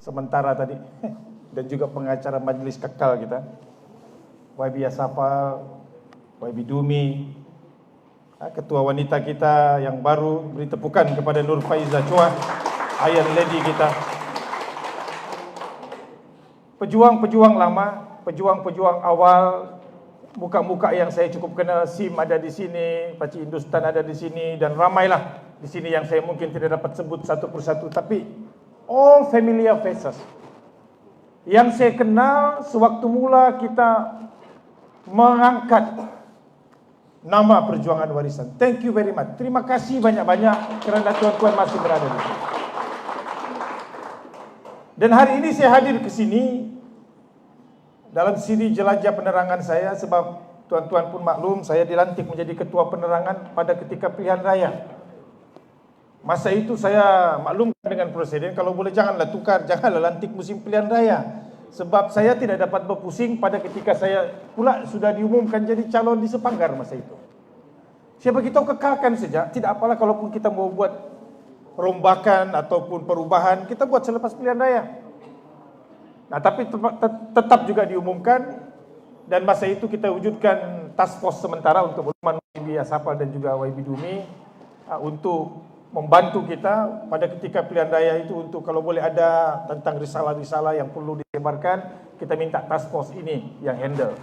sementara tadi dan juga pengacara Majlis Kekal kita, YB Asafal, YB Dumi, ketua wanita kita yang baru, beri tepukan kepada Nur Faiza Chua, Iron Lady kita. Pejuang-pejuang lama, pejuang-pejuang awal, muka-muka yang saya cukup kenal, Sim ada di sini, Pakcik Hindustan ada di sini, dan ramailah di sini yang saya mungkin tidak dapat sebut satu persatu, tapi all familiar faces yang saya kenal sewaktu mula kita mengangkat nama Perjuangan Warisan. Thank you very much. Terima kasih banyak-banyak kerana tuan-tuan masih berada di sini. Dan hari ini saya hadir ke sini dalam siri jelajah penerangan saya, sebab tuan-tuan pun maklum saya dilantik menjadi ketua penerangan pada ketika pilihan raya. Masa itu saya maklumkan dengan presiden, kalau boleh janganlah tukar, janganlah lantik musim pilihan raya, sebab saya tidak dapat berpusing pada ketika saya pula sudah diumumkan jadi calon di Sepanggar masa itu. Saya beritahu kekalkan saja, tidak apalah kalaupun kita mau buat rombakan ataupun perubahan, kita buat selepas pilihan raya. Nah, tapi tetap juga diumumkan, dan masa itu kita wujudkan task force sementara untuk YB Asafal dan juga YB Dumi untuk membantu kita pada ketika pilihan raya itu, untuk kalau boleh ada tentang risalah-risalah yang perlu disebarkan, kita minta task force ini yang handle.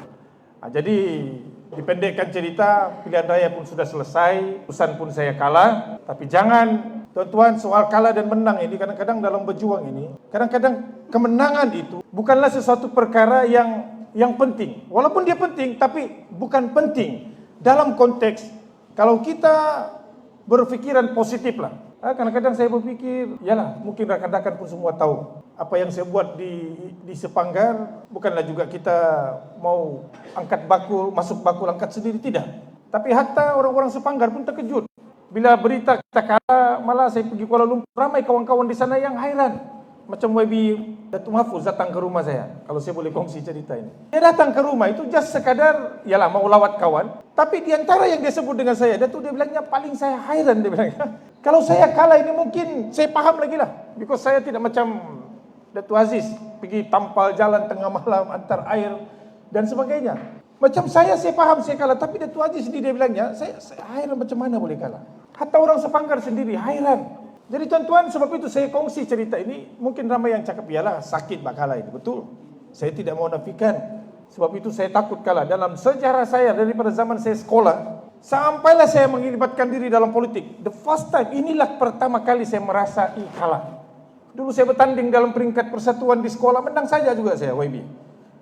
Jadi dipendekkan cerita, pilihan raya pun sudah selesai, urusan pun saya kalah. Tapi jangan tuan-tuan, soal kalah dan menang ini kadang-kadang dalam berjuang ini, kadang-kadang kemenangan itu bukanlah sesuatu perkara yang penting. Walaupun dia penting, tapi bukan penting dalam konteks kalau kita berfikiran positif lah. Kadang-kadang saya berfikir, yalah, mungkin rakan-rakan pun semua tahu apa yang saya buat di Sepanggar. Bukanlah juga kita mau angkat bakul, masuk bakul angkat sendiri, tidak. Tapi hatta orang-orang Sepanggar pun terkejut bila berita kita kalah. Malah saya pergi Kuala Lumpur, ramai kawan-kawan di sana yang hairan. Macam YB Datuk Mahfuz datang ke rumah saya, kalau saya boleh kongsi cerita ini. Dia datang ke rumah itu just sekadar, yalah, mau lawat kawan. Tapi di antara yang dia sebut dengan saya, Datuk, dia bilangnya paling saya hairan, dia bilang. Kalau saya kalah ini mungkin saya faham lagi lah, because saya tidak macam Datuk Aziz pergi tampal jalan tengah malam antar air dan sebagainya. Macam saya faham saya kalah, tapi Datuk Aziz sendiri dia bilangnya, saya hairan macam mana boleh kalah. Hatta orang Sepanggar sendiri hairan. Jadi tuan-tuan, sebab itu saya kongsi cerita ini. Mungkin ramai yang cakap, iyalah sakit bak kalah ini. Betul, saya tidak mau nafikan. Sebab itu saya takut kalah. Dalam sejarah saya, daripada zaman saya sekolah, sampailah saya mengelibatkan diri dalam politik, the first time, inilah pertama kali saya merasa kalah. Dulu saya bertanding dalam peringkat persatuan di sekolah, menang saja juga saya, YB.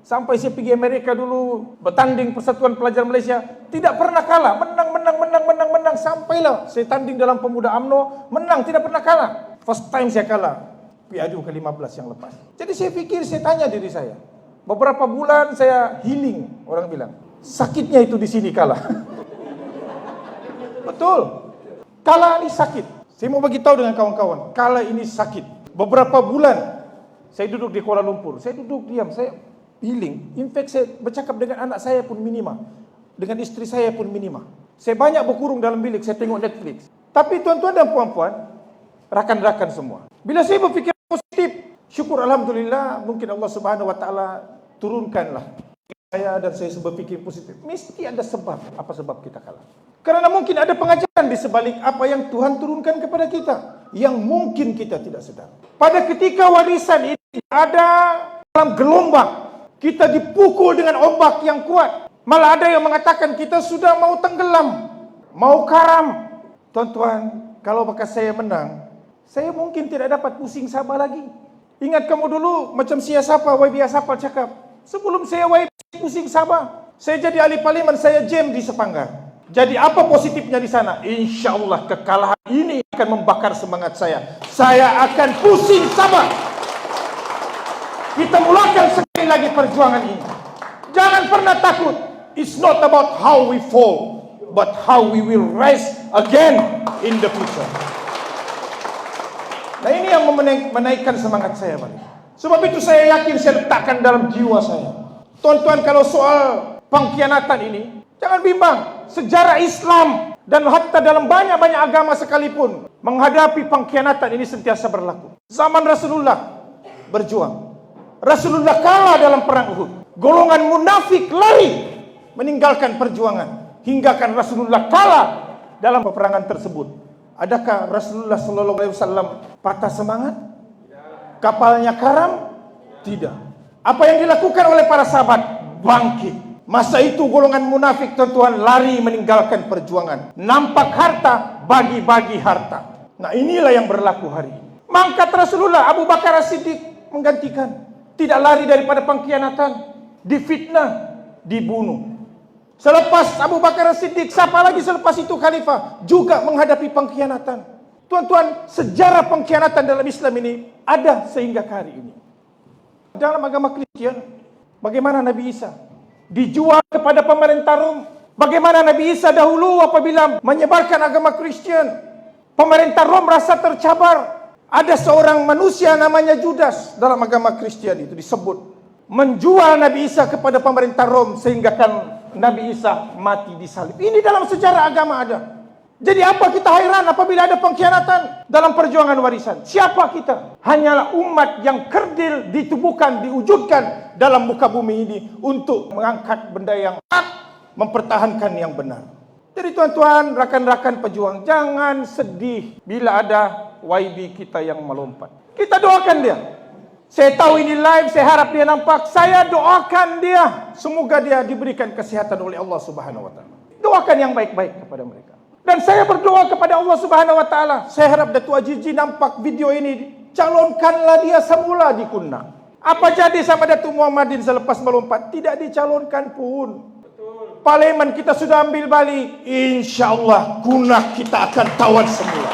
Sampai saya pergi Amerika dulu, bertanding Persatuan Pelajar Malaysia, tidak pernah kalah, menang. Sampailah saya tanding dalam Pemuda UMNO, menang, tidak pernah kalah. First time saya kalah, PADU ke-15 yang lepas. Jadi saya pikir, saya tanya diri saya, beberapa bulan saya healing, orang bilang, sakitnya itu di sini kalah. Betul, kalah ini sakit. Saya mau bagi tahu dengan kawan-kawan, kalah ini sakit. Beberapa bulan saya duduk di Kuala Lumpur, saya duduk diam, saya healing. In fact, saya bercakap dengan anak saya pun minima, dengan istri saya pun minima. Saya banyak berkurung dalam bilik, saya tengok Netflix. Tapi tuan-tuan dan puan-puan, rakan-rakan semua, bila saya berfikir positif, syukur Alhamdulillah, mungkin Allah Subhanahu Wa Taala turunkanlah saya, dan saya berfikir positif. Mesti ada sebab. Apa sebab kita kalah? Kerana mungkin ada pengajaran di sebalik apa yang Tuhan turunkan kepada kita, yang mungkin kita tidak sedar. Pada ketika warisan ini ada dalam gelombang, kita dipukul dengan ombak yang kuat. Malah ada yang mengatakan kita sudah mau tenggelam, mau karam. Tuan-tuan, kalau bekas saya menang, saya mungkin tidak dapat pusing Sabah lagi. Ingat kamu dulu, macam YB Asafal cakap, sebelum saya YB pusing Sabah, saya jadi ahli parlimen, saya jam di Sepanggar. Jadi apa positifnya di sana? Insya Allah kekalahan ini akan membakar semangat saya. Saya akan pusing Sabah. Kita mulakan sekali lagi perjuangan ini. Jangan pernah takut. It's not about how we fall, but how we will rise again in the future. Nah, ini yang menaikkan semangat saya balik. Sebab itu saya yakin, saya letakkan dalam jiwa saya. Tuan-tuan, kalau soal pengkhianatan ini, jangan bimbang. Sejarah Islam dan hatta dalam banyak-banyak agama sekalipun, menghadapi pengkhianatan ini sentiasa berlaku. Zaman Rasulullah, berjuang. Rasulullah kalah dalam perang Uhud. Golongan munafik lari meninggalkan perjuangan hingga kan Rasulullah kalah dalam peperangan tersebut. Adakah Rasulullah sallallahu alaihi wasallam patah semangat? Kapalnya karam? Tidak. Apa yang dilakukan oleh para sahabat? Bangkit. Masa itu golongan munafik tuan-tuan lari meninggalkan perjuangan. Nampak harta, bagi-bagi harta. Nah, inilah yang berlaku hari ini. Mangkat Rasulullah, Abu Bakar As-Siddiq menggantikan. Tidak lari daripada pengkhianatan, difitnah, dibunuh. Selepas Abu Bakar As-Siddiq, siapa lagi selepas itu khalifah? Juga menghadapi pengkhianatan. Tuan-tuan, sejarah pengkhianatan dalam Islam ini ada sehingga ke hari ini. Dalam agama Kristian, bagaimana Nabi Isa dijual kepada pemerintah Rom? Bagaimana Nabi Isa dahulu apabila menyebarkan agama Kristian, pemerintah Rom rasa tercabar. Ada seorang manusia namanya Judas dalam agama Kristian itu disebut menjual Nabi Isa kepada pemerintah Rom sehingga kan Nabi Isa mati disalib. Ini dalam sejarah agama ada. Jadi apa kita hairan apabila ada pengkhianatan dalam perjuangan warisan? Siapa kita? Hanyalah umat yang kerdil ditubuhkan, diwujudkan dalam muka bumi ini untuk mengangkat benda yang hak, mempertahankan yang benar. Jadi tuan-tuan, rakan-rakan pejuang, jangan sedih bila ada YB kita yang melompat. Kita doakan dia. Saya tahu ini live, saya harap dia nampak. Saya doakan dia. Semoga dia diberikan kesehatan oleh Allah Subhanahu wa taala. Doakan yang baik-baik kepada mereka. Dan saya berdoa kepada Allah Subhanahu wa taala. Saya harap Datuk Ajiji nampak video ini. Calonkanlah dia semula di Kunang. Apa jadi sama Datuk Muhammadin selepas melompat? Tidak dicalonkan pun. Parlimen kita sudah ambil balik. InsyaAllah Kunang kita akan tawan semula.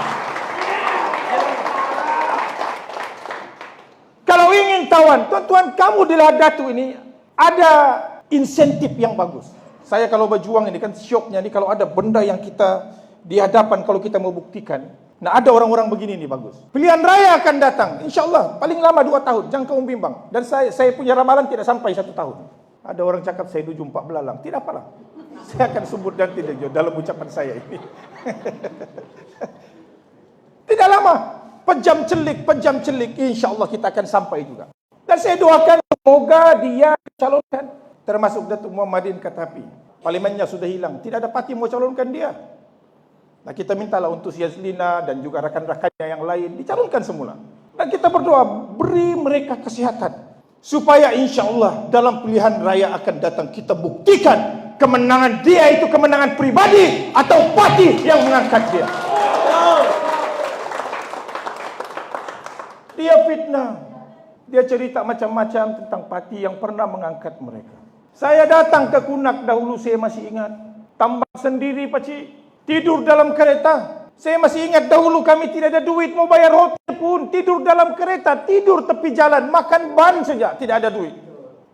Kalau ingin tawan, tuan-tuan, kamu di Datuk ini ada insentif yang bagus. Saya kalau berjuang ini kan syoknya ni kalau ada benda yang kita di hadapan kalau kita mau buktikan. Nah, ada orang-orang begini ni bagus. Pilihan raya akan datang, insya-Allah paling lama 2 tahun. Jangan kamu bimbang. Dan saya punya ramalan tidak sampai 1 tahun. Ada orang cakap saya dulu jumpa belalang. Tidak apalah. Saya akan sebut dan tidak dalam ucapan saya ini. Tidak lama. Pejam celik, insya-Allah kita akan sampai juga. Dan saya doakan semoga dia calonkan. Termasuk Datuk Muhammadin Katapi. Parlimennya sudah hilang. Tidak ada parti mau calonkan dia. Nah, kita mintalah untuk Yazlina dan juga rakan-rakannya yang lain dicalonkan semula. Dan kita berdoa, beri mereka kesehatan. Supaya insya-Allah dalam pilihan raya akan datang kita buktikan kemenangan dia itu kemenangan pribadi atau parti yang mengangkat dia. Dia fitnah. Dia cerita macam-macam tentang parti yang pernah mengangkat mereka. Saya datang ke Kunak dahulu, saya masih ingat. Tambang sendiri pakcik. Tidur dalam kereta. Saya masih ingat dahulu kami tidak ada duit mau bayar hotel pun. Tidur dalam kereta, tidur tepi jalan, makan ban saja, tidak ada duit.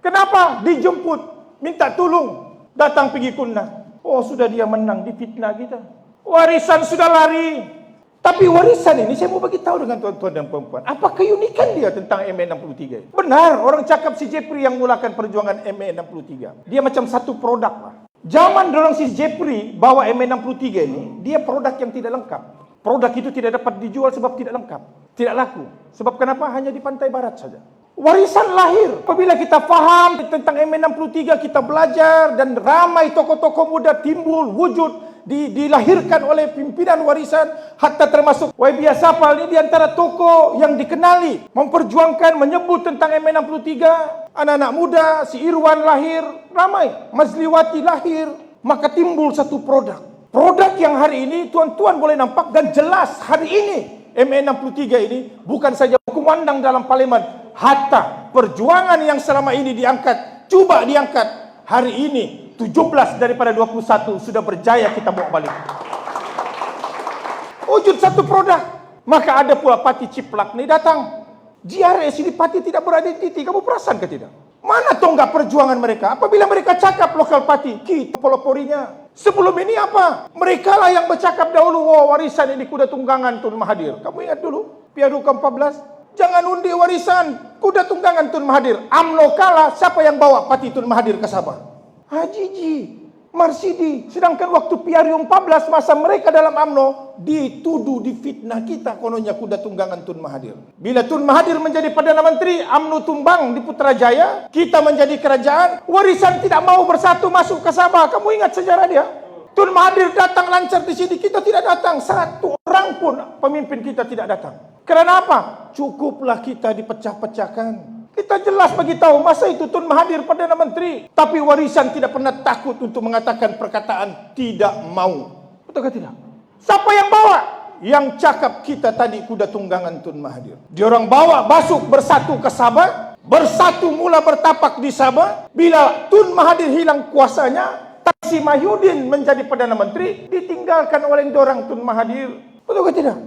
Kenapa? Dijemput, minta tolong. Datang pergi Kunak. Oh, sudah dia menang, difitnah kita. Warisan sudah lari. Tapi warisan ini saya mau bagi tahu dengan tuan-tuan dan puan-puan. Apa keunikan dia tentang MA63? Benar, orang cakap si Jepri yang mulakan perjuangan MA63. Dia macam satu produk lah. Zaman dorang si Jepri bawa MA63 ini, dia produk yang tidak lengkap. Produk itu tidak dapat dijual sebab tidak lengkap. Tidak laku. Sebab kenapa? Hanya di pantai barat saja. Warisan lahir. Apabila kita faham tentang MA63, kita belajar dan ramai tokoh-tokoh muda timbul, wujud. Dilahirkan oleh pimpinan warisan, hatta termasuk YB Asafal ini di antara tokoh yang dikenali memperjuangkan, menyebut tentang MA63. Anak-anak muda, si Irwan lahir, ramai, Mazliwati lahir, maka timbul satu produk yang hari ini tuan-tuan boleh nampak dan jelas hari ini MA63 ini bukan saja kumandang dalam parlimen, hatta perjuangan yang selama ini diangkat, coba diangkat hari ini 17 daripada 21 sudah berjaya kita bawa balik. Wujud satu produk. Maka ada pula parti ciplak ni datang. GRS ini parti tidak beridentiti. Kamu perasan ke tidak? Mana tonggak perjuangan mereka? Apabila mereka cakap lokal parti, kita peloporinya. Sebelum ini apa? Mereka lah yang bercakap dahulu, oh, warisan ini kuda tunggangan Tun Mahathir. Kamu ingat dulu? Piaru ke-14. Jangan undi warisan kuda tunggangan Tun Mahathir. UMNO kalah, siapa yang bawa parti Tun Mahathir ke Sabah? Haji Ji. Marsidi. Sedangkan waktu PRU 14 masa mereka dalam UMNO dituduh, difitnah kita kononnya kuda tunggangan Tun Mahathir. Bila Tun Mahathir menjadi Perdana Menteri, UMNO tumbang di Putrajaya, kita menjadi kerajaan, warisan tidak mau bersatu masuk ke Sabah. Kamu ingat sejarah dia? Tun Mahathir datang lancar di sini, kita tidak datang. Satu orang pun pemimpin kita tidak datang. Kerana apa? Cukuplah kita dipecah-pecahkan. Kita jelas bagi tahu masa itu Tun Mahathir Perdana Menteri, tapi warisan tidak pernah takut untuk mengatakan perkataan tidak mau. Betul ke tidak? Siapa yang bawa? Yang cakap kita tadi kuda tunggangan Tun Mahathir. Diorang bawa masuk bersatu ke Sabah, bersatu mula bertapak di Sabah. Bila Tun Mahathir hilang kuasanya, Tan Sri Mahyudin menjadi Perdana Menteri, ditinggalkan oleh diorang Tun Mahathir. Betul ke tidak?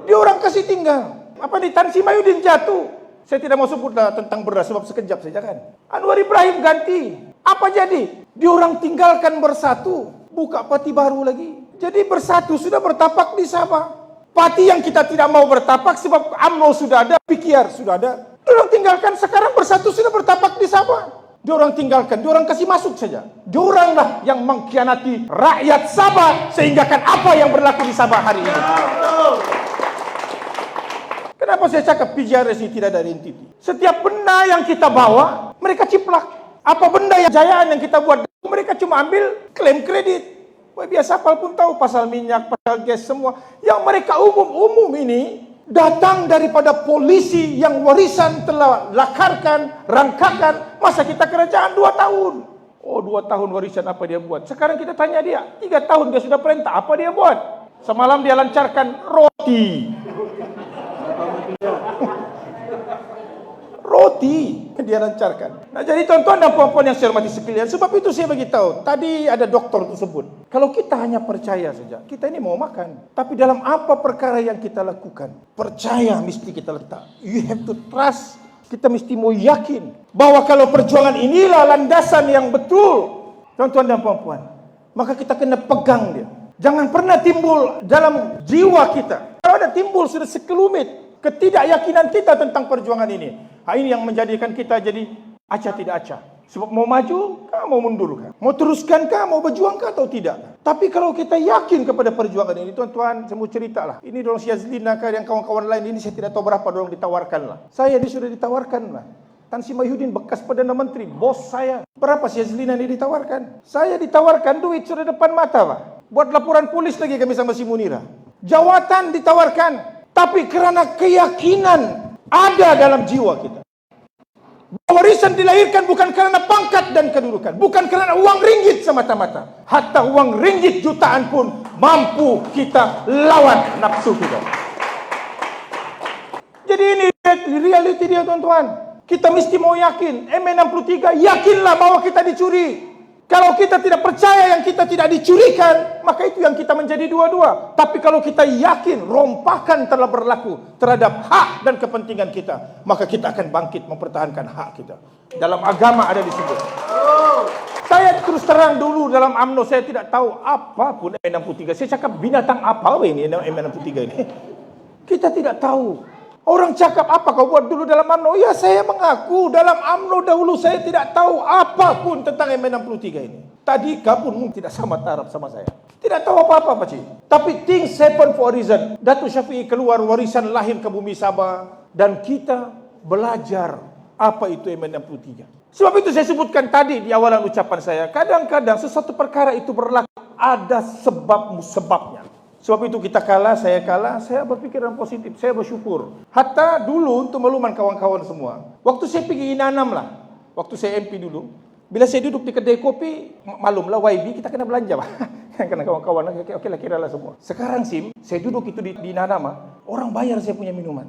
Diorang kasih tinggal. Apa nih, Tan Sri Mahyudin jatuh. Saya tidak mau sebutlah tentang beras sebab sekejap saja kan. Anwar Ibrahim ganti. Apa jadi? Diorang tinggalkan bersatu, buka parti baru lagi. Jadi bersatu sudah bertapak di Sabah. Parti yang kita tidak mau bertapak sebab UMNO sudah ada, PKR sudah ada. Diorang tinggalkan, sekarang bersatu sudah bertapak di Sabah. Diorang tinggalkan, diorang kasih masuk saja. Dioranglah yang mengkhianati rakyat Sabah sehingga kan apa yang berlaku di Sabah hari ini. Kenapa saya cakap PJRS ini tidak ada identiti? Setiap benda yang kita bawa, mereka ciplak. Apa benda yang jayaan yang kita buat, mereka cuma ambil klaim kredit. Wah, biasa apal pun tahu pasal minyak, pasal gas semua. Yang mereka umum-umum ini datang daripada polisi yang warisan telah lakarkan, rangkakan. Masa kita kerajaan 2 tahun. Oh, 2 tahun warisan apa dia buat? Sekarang kita tanya dia, 3 tahun dia sudah perintah, apa dia buat? Semalam dia lancarkan roti. Roti dia lancarkan. Nah, jadi tuan-tuan dan puan-puan yang saya hormati sekalian, sebab itu saya bagi tahu. Tadi ada doktor tersebut, kalau kita hanya percaya saja, kita ini mau makan. Tapi dalam apa perkara yang kita lakukan, percaya mesti kita letak. You have to trust. Kita mesti mau yakin bahwa kalau perjuangan inilah landasan yang betul, tuan-tuan dan puan-puan, maka kita kena pegang dia. Jangan pernah timbul dalam jiwa kita. Kalau ada timbul sudah sekelumit ketidakyakinan kita tentang perjuangan ini. Ini yang menjadikan kita jadi acah tidak acah. Sebab mau maju kah, mau mundur kah? Mau teruskan kah, mau berjuang kah atau tidak? Tapi kalau kita yakin kepada perjuangan ini, tuan-tuan, saya mau cerita lah. Ini dorong Syazlina kah, yang kawan-kawan lain ini saya tidak tahu berapa dorong ditawarkan lah. Saya ini sudah ditawarkan lah. Tan Sri Mahyudin bekas Perdana Menteri, bos saya. Berapa Syazlina ini ditawarkan? Saya ditawarkan duit sudah depan mata Pak. Buat laporan polis lagi kami sama si Munira. Jawatan ditawarkan. Tapi kerana keyakinan ada dalam jiwa kita. Warisan dilahirkan bukan kerana pangkat dan kedudukan. Bukan kerana uang ringgit semata-mata. Hatta uang ringgit jutaan pun mampu kita lawan nafsu kita. Jadi ini realiti dia tuan-tuan. Kita mesti mau yakin. M63 yakinlah bahwa kita dicuri. Kalau kita tidak percaya yang kita tidak dicurikan, maka itu yang kita menjadi dua-dua. Tapi kalau kita yakin rompakan telah berlaku terhadap hak dan kepentingan kita, maka kita akan bangkit mempertahankan hak kita. Dalam agama ada disebut. Saya terus terang dulu dalam UMNO saya tidak tahu apapun M63. Saya cakap binatang apa ini M63 ini. Kita tidak tahu. Orang cakap apa kau buat dulu dalam UMNO? Ya saya mengaku dalam UMNO dahulu saya tidak tahu apapun tentang M63 ini. Tadi pun tidak sama taraf sama saya. Tidak tahu apa-apa Pak Cik. Tapi things happen for a reason. Datuk Syafiee keluar warisan lahir ke bumi Sabah. Dan kita belajar apa itu M63. Sebab itu saya sebutkan tadi di awalan ucapan saya. Kadang-kadang sesuatu perkara itu berlaku ada sebab-sebabnya. Sebab itu kita kalah, saya berpikiran positif, saya bersyukur. Hatta dulu untuk makluman kawan-kawan semua. Waktu saya pergi Inanam lah, waktu saya MP dulu. Bila saya duduk di kedai kopi, maklumlah YB kita kena belanja. Kena kawan-kawan, oke lah kira lah semua. Sekarang SIM, saya duduk itu di Inanam, orang bayar saya punya minuman.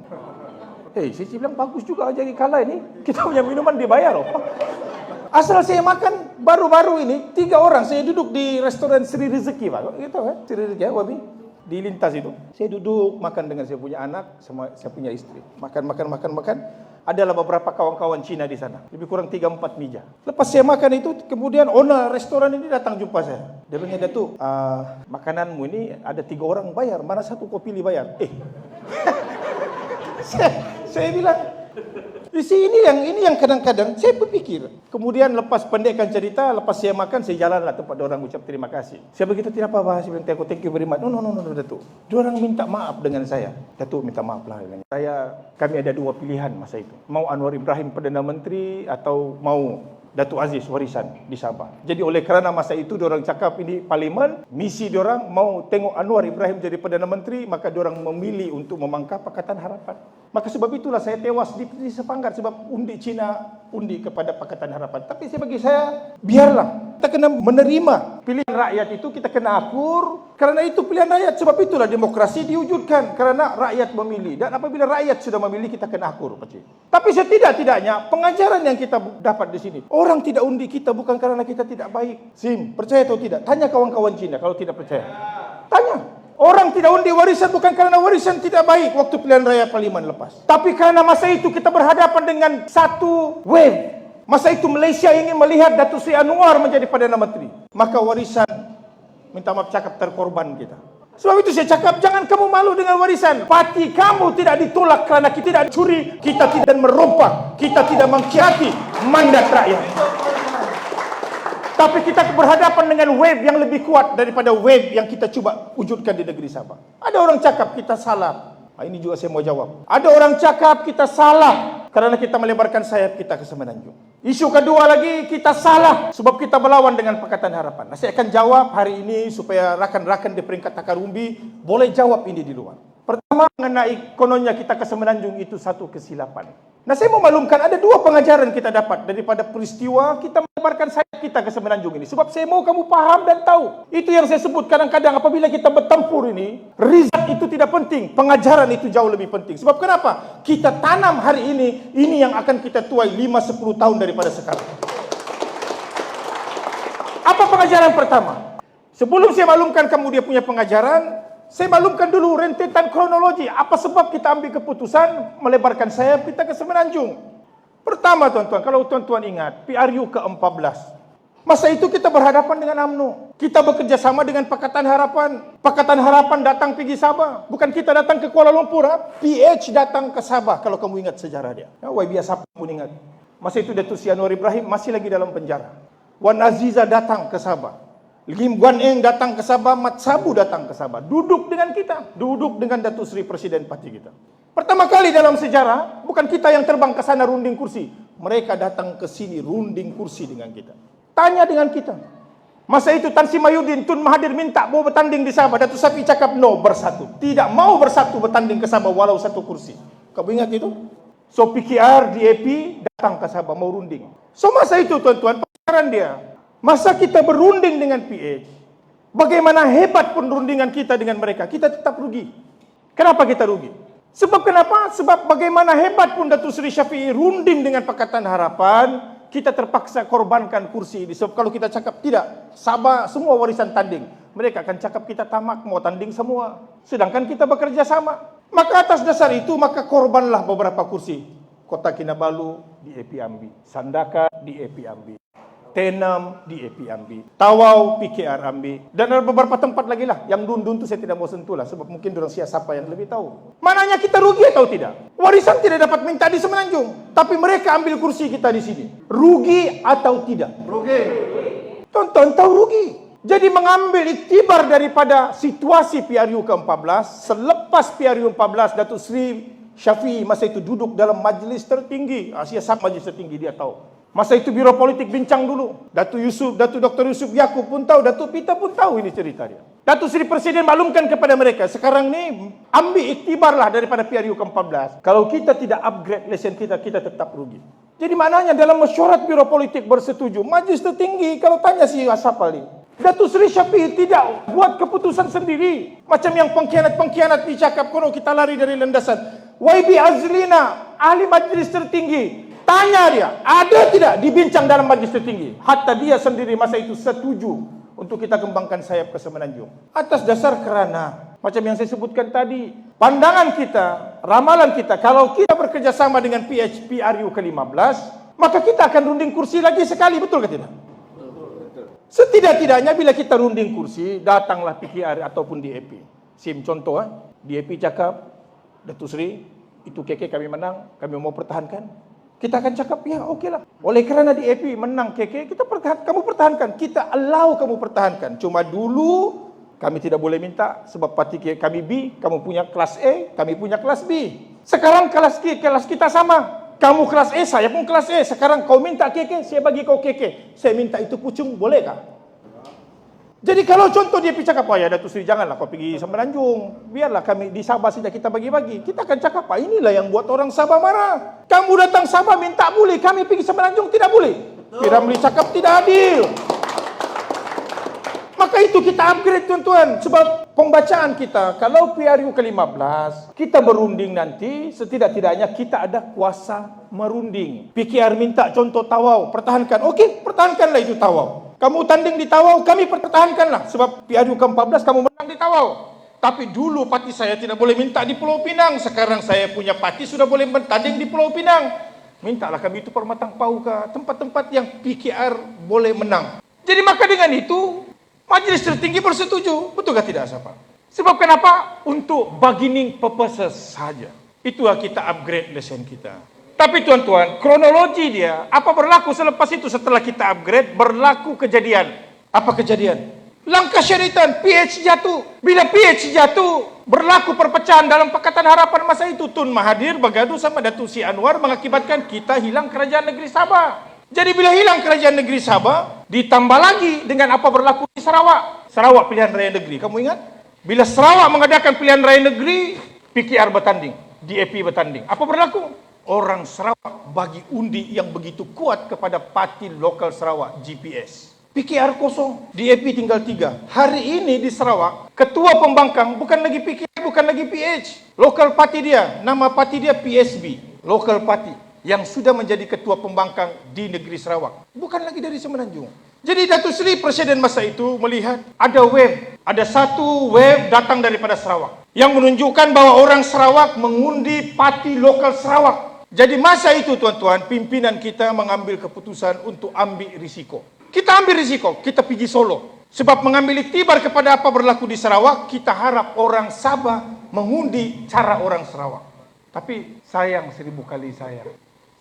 Saya bilang bagus juga jadi kalah ini, kita punya minuman dibayar loh. Asal saya makan baru-baru ini 3 orang saya duduk di restoran Sri Rezeki Pak. Gitu kan? Sri Rezeki ya, Wabi. Di lintas itu. Saya duduk makan dengan saya punya anak sama saya punya istri. Makan. Adalah beberapa kawan-kawan Cina di sana. Lebih kurang 3-4 meja. Lepas saya makan itu kemudian owner restoran ini datang jumpa saya. Dia bilang, "Datuk, makananmu ini ada 3 orang bayar, mana satu kau pilih bayar?" Saya bilang, Ini yang kadang-kadang saya berpikir. Kemudian lepas pendekkan cerita, lepas saya makan, saya jalanlah tempat orang ucap terima kasih. Saya begitu tidak apa-apa, saya bilang thank you very much. No, Datuk. Diorang minta maaf dengan saya. Datuk minta maaf lah dengan kami ada dua pilihan masa itu. Mau Anwar Ibrahim Perdana Menteri atau mau Datuk Aziz warisan di Sabah. Jadi oleh kerana masa itu diorang cakap ini parlimen, misi diorang mau tengok Anwar Ibrahim jadi Perdana Menteri, maka diorang memilih untuk memangkah Pakatan Harapan. Maka sebab itulah saya tewas di Sepanggar sebab undi Cina undi kepada Pakatan Harapan. Tapi bagi saya, biarlah. Kita kena menerima pilihan rakyat itu, kita kena akur. Kerana itu pilihan rakyat, sebab itulah demokrasi diwujudkan. Kerana rakyat memilih. Dan apabila rakyat sudah memilih, kita kena akur. Tapi setidak-tidaknya, pengajaran yang kita dapat di sini. Orang tidak undi kita bukan kerana kita tidak baik. Sim, percaya atau tidak? Tanya kawan-kawan Cina kalau tidak percaya. Tanya. Orang tidak undi warisan bukan kerana warisan tidak baik waktu pilihan raya parlimen lepas. Tapi kerana masa itu kita berhadapan dengan satu wave. Masa itu Malaysia ingin melihat Datuk Seri Anwar menjadi Perdana Menteri. Maka warisan, minta maaf cakap, terkorban kita. Sebab itu saya cakap, jangan kamu malu dengan warisan. Parti kamu tidak ditolak kerana kita tidak curi, kita tidak merompak, kita tidak mengkhianati mandat rakyat. Tapi kita berhadapan dengan wave yang lebih kuat daripada wave yang kita cuba wujudkan di negeri Sabah. Ada orang cakap kita salah. Ini juga saya mau jawab. Ada orang cakap kita salah kerana kita melebarkan sayap kita ke Semenanjung. Isu kedua lagi, kita salah sebab kita berlawan dengan Pakatan Harapan. Nah, saya akan jawab hari ini supaya rakan-rakan di peringkat Takar Umbi boleh jawab ini di luar. Pertama, mengenai kononnya kita ke Semenanjung itu satu kesilapan. Nah, saya mau maklumkan ada dua pengajaran kita dapat daripada peristiwa kita melebarkan sayap kita ke Semenanjung ini. Sebab saya mau kamu paham dan tahu. Itu yang saya sebut kadang-kadang apabila kita bertempur ini, result itu tidak penting, pengajaran itu jauh lebih penting. Sebab kenapa? Kita tanam hari ini yang akan kita tuai 5-10 tahun daripada sekarang. Apa pengajaran pertama? Sebelum saya maklumkan kamu dia punya pengajaran, saya maklumkan dulu rentetan kronologi. Apa sebab kita ambil keputusan melebarkan sayap kita ke Semenanjung? Pertama, tuan-tuan, kalau tuan-tuan ingat, PRU ke-14. Masa itu kita berhadapan dengan UMNO. Kita bekerja sama dengan Pakatan Harapan. Pakatan Harapan datang pergi Sabah. Bukan kita datang ke Kuala Lumpur. PH datang ke Sabah, kalau kamu ingat sejarah dia. Biasa pun ingat. Masa itu Datuk Seri Anwar Ibrahim masih lagi dalam penjara. Wan Aziza datang ke Sabah. Lim Guan Eng datang ke Sabah, Mat Sabu datang ke Sabah. Duduk dengan kita, duduk dengan Datuk Seri Presiden parti kita. Pertama kali dalam sejarah, bukan kita yang terbang ke sana runding kursi. Mereka datang ke sini runding kursi dengan kita. Tanya dengan kita. Masa itu Tan Sri Mahyudin, Tun Mahathir minta mau bertanding di Sabah. Datuk Sapi cakap no, bersatu. Tidak mau bersatu bertanding ke Sabah walau satu kursi. Kamu ingat itu? So PKR, DAP datang ke Sabah mau runding. So masa itu tuan-tuan, pelajaran dia. Masa kita berunding dengan PH, bagaimana hebat pun rundingan kita dengan mereka, kita tetap rugi. Kenapa kita rugi? Sebab kenapa? Sebab bagaimana hebat pun Datuk Seri Syafiee runding dengan Pakatan Harapan, kita terpaksa korbankan kursi ini. Sebab kalau kita cakap tidak, Sabah semua warisan tanding, mereka akan cakap kita tamak, mau tanding semua. Sedangkan kita bekerja sama. Maka atas dasar itu, maka korbanlah beberapa kursi. Kota Kinabalu, DAP Ambi. Sandaka, DAP Ambi. Tenam di AP Ambi, Tawau PKR Ambi, dan ada beberapa tempat lagi lah. Yang dun-dun tu saya tidak mau sentuh lah, sebab mungkin orang siapa yang lebih tahu. Mananya kita rugi atau tidak? Warisan tidak dapat minta di Semenanjung, tapi mereka ambil kursi kita di sini. Rugi atau tidak? Rugi. Tonton tahu rugi. Jadi mengambil iktibar daripada situasi PRU ke-14, selepas PRU 14 Datuk Seri Syafiee masa itu duduk dalam majlis tertinggi. Siapa majlis tertinggi dia tahu. Masa itu Biro Politik bincang dulu. Datuk Dr. Yusuf Yaakob pun tahu, Datuk Pita pun tahu ini cerita dia. Datuk Seri Presiden maklumkan kepada mereka, sekarang ni ambil iktibarlah daripada PRU ke-14. Kalau kita tidak upgrade lesen kita tetap rugi. Jadi maknanya dalam mesyuarat Biro Politik bersetuju, majlis tertinggi kalau tanya si Asap Ali, Datuk Seri Syafiee tidak buat keputusan sendiri. Macam yang pengkhianat dicakap, kalau kita lari dari landasan. YB Azlina, ahli majlis tertinggi, tanya dia, ada tidak dibincang dalam majlis tertinggi? Hatta dia sendiri masa itu setuju untuk kita kembangkan sayap ke Semenanjung. Atas dasar kerana, macam yang saya sebutkan tadi, pandangan kita, ramalan kita, kalau kita bekerjasama dengan PRU ke-15, maka kita akan runding kursi lagi sekali, betul ke tidak? Setidak-tidaknya bila kita runding kursi, datanglah PKR ataupun DAP. Contoh, DAP cakap, Datuk Seri, itu KK kami menang, kami mau pertahankan. Kita akan cakap, ya okeylah. Oleh kerana DAP menang KK, kamu pertahankan. Kita allow kamu pertahankan. Cuma dulu kami tidak boleh minta sebab parti kami B, kamu punya kelas A, kami punya kelas B. Sekarang kelas kita sama. Kamu kelas A, saya pun kelas A. Sekarang kau minta KK, saya bagi kau KK. Saya minta itu pucung, bolehkah? Jadi kalau contoh dia pergi cakap, ya Datuk Seri, janganlah kau pergi Semenanjung. Biarlah kami di Sabah saja kita bagi-bagi. Kita akan cakap, inilah yang buat orang Sabah marah. Kamu datang Sabah minta boleh, kami pergi Semenanjung tidak boleh. Piramli cakap tidak adil. Maka itu kita upgrade tuan-tuan. Sebab pembacaan kita, kalau PRU ke-15, kita berunding nanti, setidak-tidaknya kita ada kuasa merunding. PKR minta contoh Tawau, pertahankan. Okey, pertahankanlah itu Tawau. Kamu tanding di Tawau, kami pertahankanlah. Sebab PRU ke-14 kamu menang di Tawau. Tapi dulu parti saya tidak boleh minta di Pulau Pinang. Sekarang saya punya parti sudah boleh bertanding di Pulau Pinang. Mintalah kami itu Permatang Pau ke tempat-tempat yang PKR boleh menang. Jadi maka dengan itu, Majlis tertinggi bersetuju. Betulkah tidak, Sabah? Sebab kenapa? Untuk bargaining purposes saja. Itulah kita upgrade lesen kita. Tapi tuan-tuan, kronologi dia, apa berlaku selepas itu setelah kita upgrade, berlaku kejadian. Apa kejadian? Langkah syaritan, PH jatuh. Bila PH jatuh, berlaku perpecahan dalam Pakatan Harapan masa itu. Tun Mahathir bergaduh sama Datuk Seri Anwar mengakibatkan kita hilang kerajaan negeri Sabah. Jadi bila hilang kerajaan negeri Sabah, ditambah lagi dengan apa berlaku di Sarawak. Sarawak pilihan raya negeri, kamu ingat? Bila Sarawak mengadakan pilihan raya negeri, PKR bertanding, DAP bertanding. Apa berlaku? Orang Sarawak bagi undi yang begitu kuat kepada parti lokal Sarawak, GPS. PKR kosong, DAP tinggal 3. Hari ini di Sarawak, ketua pembangkang bukan lagi PKR, bukan lagi PH. Lokal parti dia, nama parti dia PSB, lokal parti, yang sudah menjadi ketua pembangkang di negeri Sarawak. Bukan lagi dari Semenanjung. Jadi Datuk Seri Presiden masa itu melihat ada wave, ada satu wave datang daripada Sarawak yang menunjukkan bahwa orang Sarawak mengundi parti lokal Sarawak. Jadi masa itu tuan-tuan, pimpinan kita mengambil keputusan untuk ambil risiko. Kita ambil risiko, kita pergi Solo. Sebab mengambil iktibar kepada apa berlaku di Sarawak, kita harap orang Sabah mengundi cara orang Sarawak. Tapi sayang 1000 kali sayang.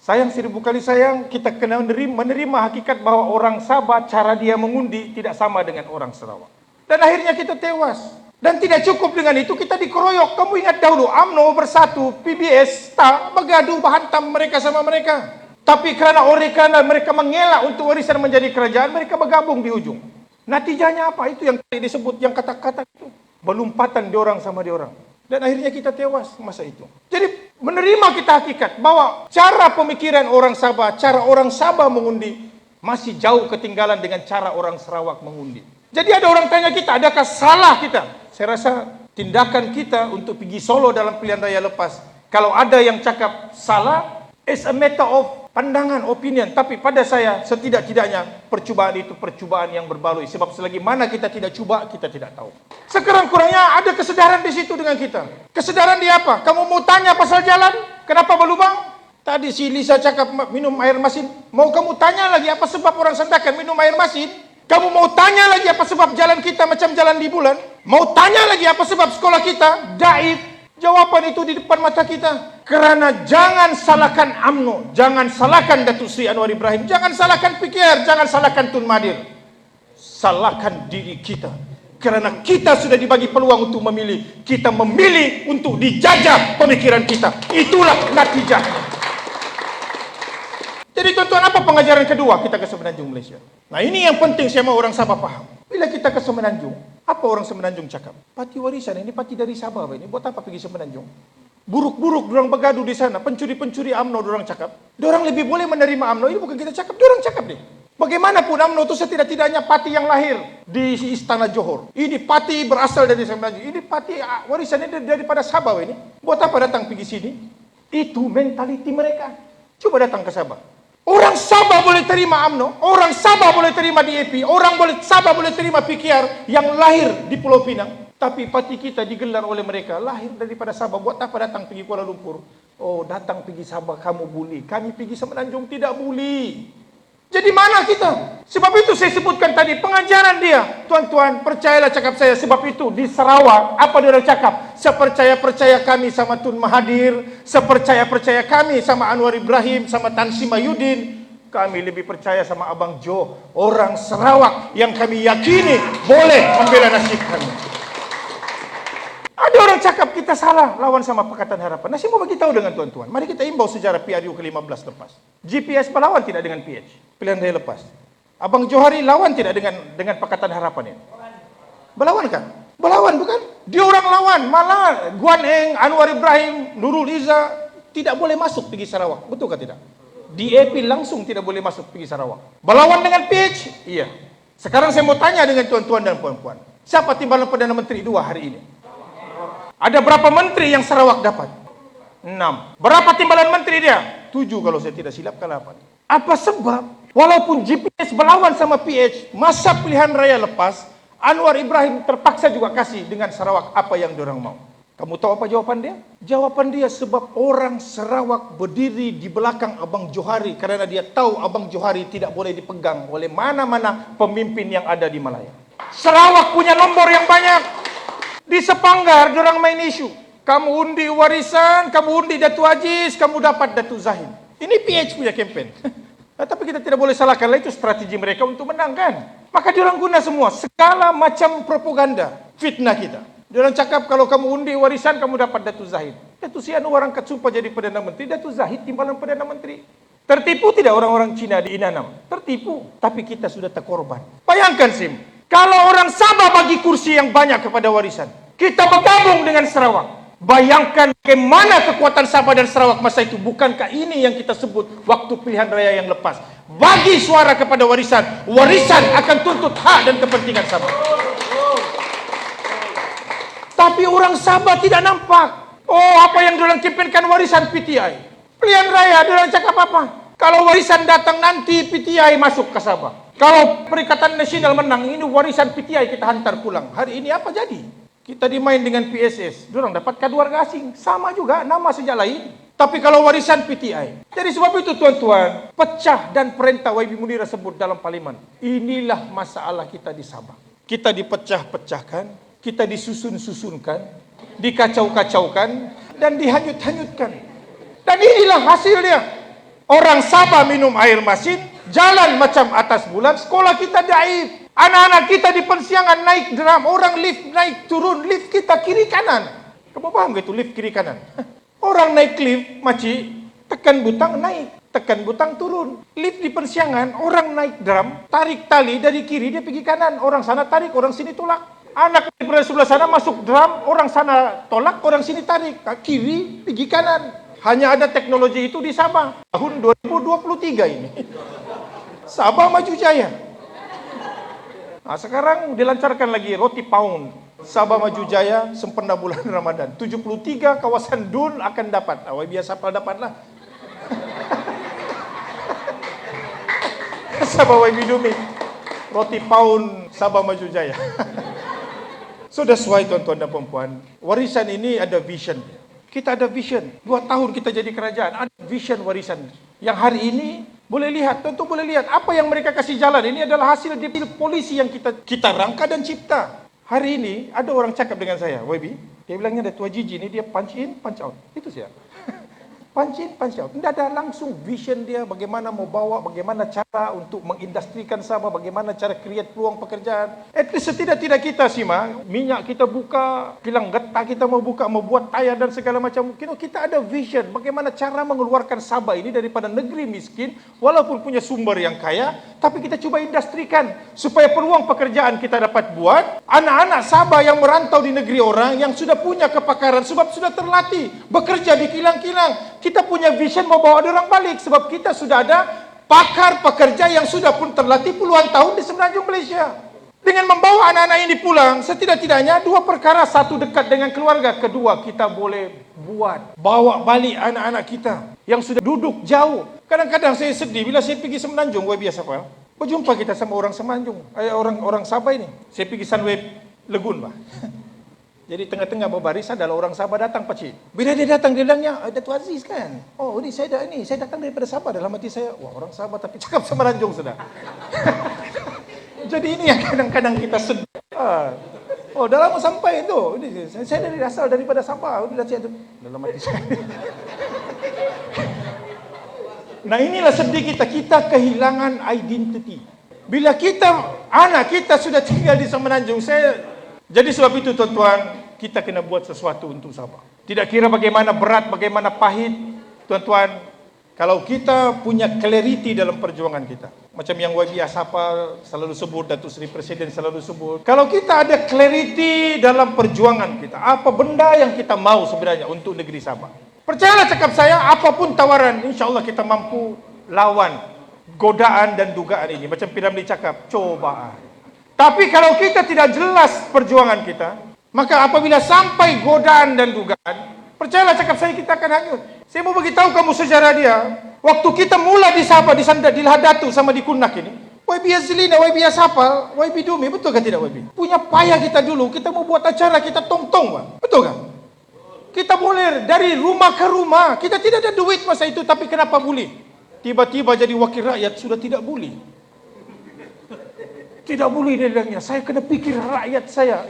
Sayang 1000 kali sayang, kita kena menerima hakikat bahwa orang Sabah cara dia mengundi tidak sama dengan orang Sarawak. Dan akhirnya kita tewas. Dan tidak cukup dengan itu, kita dikeroyok. Kamu ingat dahulu, UMNO bersatu, PBS tak bergaduh, berhantam mereka sama mereka. Tapi kerana mereka mengelak untuk warisan menjadi kerajaan, mereka bergabung di ujung. Natijahnya apa? Itu yang tadi disebut, yang kata-kata itu. Berlumpatan diorang sama diorang. Dan akhirnya kita tewas masa itu. Jadi menerima kita hakikat bahwa cara pemikiran orang Sabah, cara orang Sabah mengundi, masih jauh ketinggalan dengan cara orang Sarawak mengundi. Jadi ada orang tanya kita, adakah salah kita? Saya rasa tindakan kita untuk pergi Solo dalam pilihan raya lepas, kalau ada yang cakap salah, it's a matter of pandangan, opinion. Tapi pada saya, setidak-tidaknya percubaan itu percubaan yang berbaloi. Sebab selagi mana kita tidak cuba, kita tidak tahu. Sekurang-kurangnya ada kesedaran di situ dengan kita. Kesedaran dia apa? Kamu mau tanya pasal jalan? Kenapa berlubang? Tadi si Lisa cakap minum air masin. Mau kamu tanya lagi apa sebab orang Sandakan minum air masin? Kamu mau tanya lagi apa sebab jalan kita macam jalan di bulan? Mau tanya lagi apa sebab sekolah kita daif? Jawapan itu di depan mata kita. Kerana jangan salahkan UMNO, jangan salahkan Datuk Seri Anwar Ibrahim, jangan salahkan PKR, jangan salahkan Tun Mahathir. Salahkan diri kita. Kerana kita sudah dibagi peluang untuk memilih. Kita memilih untuk dijajah pemikiran kita. Itulah natijah. Jadi tuan-tuan, apa pengajaran kedua kita ke Semenanjung Malaysia? Nah ini yang penting saya mau orang Sabah faham. Bila kita ke Semenanjung, apa orang Semenanjung cakap? Parti warisan ini parti dari Sabah ini, buat apa pergi Semenanjung? Buruk-buruk dorang bergaduh di sana, pencuri-pencuri UMNO dorang cakap. Dorang lebih boleh menerima UMNO, ini bukan kita cakap, dorang cakap nih. Bagaimanapun UMNO itu setidak-tidaknya parti yang lahir di Istana Johor. Ini parti berasal dari Semenanjung. Ini parti warisan ini daripada Sabah ini. Buat apa datang pergi sini? Itu mentaliti mereka. Coba datang ke Sabah. Orang Sabah boleh terima UMNO, orang Sabah boleh terima DAP, Sabah boleh terima PKR yang lahir di Pulau Pinang. Tapi parti kita digelar oleh mereka, lahir daripada Sabah. Buat apa datang pergi Kuala Lumpur? Oh, datang pergi Sabah kamu boleh. Kami pergi Semenanjung tidak boleh. Jadi mana kita? Sebab itu saya sebutkan tadi, pengajaran dia. Tuan-tuan, percayalah cakap saya. Sebab itu, di Sarawak, apa dia orang cakap? Sepercaya-percaya kami sama Tun Mahathir, sepercaya-percaya kami sama Anwar Ibrahim, sama Tan Sri Mahyudin, kami lebih percaya sama Abang Jo, orang Sarawak yang kami yakini boleh membela nasib kami. Ada orang cakap kita salah lawan sama Pakatan Harapan. Nah, saya mau bagi tahu dengan tuan-tuan. Mari kita imbau sejarah PRU ke-15 lepas. GPS berlawan tidak dengan PH? Pilihan raya lepas. Abang Johari lawan tidak dengan Pakatan Harapan ini? Berlawan kan? Berlawan bukan? Dia orang lawan. Malah Guan Eng, Anwar Ibrahim, Nurul Izzah tidak boleh masuk pergi Sarawak. Betul ke tidak? DAP langsung tidak boleh masuk pergi Sarawak. Berlawan dengan PH? Iya. Sekarang saya mau tanya dengan tuan-tuan dan puan-puan. Siapa timbalan Perdana Menteri 2 hari ini? Ada berapa menteri yang Sarawak dapat? 6. Berapa timbalan menteri dia? 7 kalau saya tidak silap ke 8. Apa sebab? Walaupun GPS berlawan sama PH, masa pilihan raya lepas, Anwar Ibrahim terpaksa juga kasih dengan Sarawak apa yang diorang mau. Kamu tahu apa jawapan dia? Jawapan dia sebab orang Sarawak berdiri di belakang Abang Johari kerana dia tahu Abang Johari tidak boleh dipegang oleh mana-mana pemimpin yang ada di Malaya. Sarawak punya nombor yang banyak. Di Sepanggar, diorang main isu. Kamu undi warisan, kamu undi Datuk Aziz, kamu dapat Datuk Zahid. Ini PH punya kempen. Tapi kita tidak boleh salahkan lah, itu strategi mereka untuk menang kan. Maka diorang guna semua, segala macam propaganda, fitnah kita. Diorang cakap kalau kamu undi warisan, kamu dapat Datuk Zahid. Datuk Sianu orang kat sumpah jadi Perdana Menteri, Datuk Zahid timbalan Perdana Menteri. Tertipu tidak orang-orang Cina di Inanam? Tertipu, tapi kita sudah terkorban. Bayangkan Sim, kalau orang Sabah bagi kursi yang banyak kepada warisan, kita bergabung dengan Sarawak. Bayangkan bagaimana kekuatan Sabah dan Sarawak masa itu. Bukankah ini yang kita sebut waktu pilihan raya yang lepas? Bagi suara kepada warisan, warisan akan tuntut hak dan kepentingan Sabah. Tapi orang Sabah tidak nampak. Oh, apa yang diorang kempenkan warisan PTI. Pilihan raya, diorang cakap apa? Kalau warisan datang nanti, PTI masuk ke Sabah. Kalau Perikatan Nasional menang, ini warisan PTI kita hantar pulang. Hari ini apa jadi? Kita dimain dengan PSS. Diorang dapat keluarga asing. Sama juga, nama sejak lain. Tapi kalau warisan PTI. Jadi sebab itu tuan-tuan, pecah dan perintah YB Munira sebut dalam parlimen. Inilah masalah kita di Sabah. Kita dipecah-pecahkan, kita disusun-susunkan, dikacau-kacaukan, dan dihanyut-hanyutkan. Dan inilah hasilnya. Orang Sabah minum air masin, jalan macam atas bulan, sekolah kita daif. Anak-anak kita di persiangan naik drum, orang lift naik turun, lift kita kiri kanan. Kamu paham gitu lift kiri kanan? Orang naik lift, makcik, tekan butang naik, tekan butang turun. Lift di persiangan, orang naik drum, tarik tali dari kiri dia pergi kanan. Orang sana tarik, orang sini tolak. Anak di sebelah sana masuk drum, orang sana tolak, orang sini tarik. Kiri pergi kanan. Hanya ada teknologi itu di Sabah. Tahun 2023 ini. Sabah maju jaya. Nah, sekarang dilancarkan lagi roti pound. Sabah Maju Jaya sempena bulan Ramadan. 73 kawasan DUN akan dapat. Awak biasa apa dapatlah. Sabah YB Dumi. Roti pound Sabah Maju Jaya. So that's why tuan-tuan dan puan-puan, warisan ini ada vision. Kita ada vision. 2 tahun kita jadi kerajaan, ada vision warisan. Yang hari ini boleh lihat, tentu boleh lihat apa yang mereka kasih jalan. Ini adalah hasil dari polisi yang kita rangka dan cipta. Hari ini ada orang cakap dengan saya, YB, dia bilangnya ada Tua Gigi ini dia punch in, punch out. Itu saya. Punch in, punch out. Tidak ada langsung vision dia bagaimana mau bawa, bagaimana cara untuk mengindustrikan Sabah, bagaimana cara create peluang pekerjaan. At least setidak-tidak kita Sima, minyak kita buka, kilang getah kita mau buka, mau buat tayar dan segala macam. Kita ada vision bagaimana cara mengeluarkan Sabah ini daripada negeri miskin, walaupun punya sumber yang kaya, tapi kita coba industrikan supaya peluang pekerjaan kita dapat buat. Anak-anak Sabah yang merantau di negeri orang yang sudah punya kepakaran sebab sudah terlatih bekerja di kilang-kilang. Kita punya vision mau bawa orang balik sebab kita sudah ada pakar pekerja yang sudah pun terlatih puluhan tahun di Semenanjung Malaysia. Dengan membawa anak-anak ini pulang, setidak-tidaknya 2 perkara. 1, dekat dengan keluarga. 2, kita boleh bawa balik anak-anak kita yang sudah duduk jauh. Kadang-kadang saya sedih bila saya pergi Semenanjung, biasa Pak. Berjumpa kita sama orang Semenanjung, orang Sabah ini. Saya pergi Sunway Legun, Pak. Jadi tengah-tengah berbaris adalah orang Sabah datang pakcik. Bila dia datang dia bilangnya, Datuk Aziz kan? Oh ini saya datang daripada Sabah. Dalam hati saya, wah orang Sabah tapi cakap Semenanjung sudah. Jadi ini yang kadang-kadang kita sedih. Oh dah lama sampai tu. Ini, saya dari asal daripada Sabah. Dalam hati saya. Nah inilah sedih kita kehilangan identiti. Bila anak kita sudah tinggal di Semenanjung, jadi sebab itu tuan-tuan, kita kena buat sesuatu untuk Sabah. Tidak kira bagaimana berat, bagaimana pahit, tuan-tuan, kalau kita punya clarity dalam perjuangan kita. Macam yang YB Asapa selalu sebut, Datuk Seri Presiden selalu sebut. Kalau kita ada clarity dalam perjuangan kita, apa benda yang kita mau sebenarnya untuk negeri Sabah. Percayalah cakap saya, apapun tawaran, insya-Allah kita mampu lawan godaan dan dugaan ini. Macam Piramli cakap, cobaan. Tapi kalau kita tidak jelas perjuangan kita, maka apabila sampai godaan dan dugaan, percayalah cakap saya, kita akan hanyut. Saya mau beritahu kamu sejarah dia. Waktu kita mula di Sabah, di Lahadatu sama di Kunak ini, YB Azlina, YB Asapa, YB Dumi, betul kan tidak YB? Punya payah kita dulu, kita mau buat acara, kita tong-tong, Pak. Betul kan? Kita boleh dari rumah ke rumah, kita tidak ada duit masa itu, tapi kenapa boleh? Tiba-tiba jadi wakil rakyat, sudah tidak boleh. Tidak boleh dia bilangnya, saya kena fikir rakyat saya.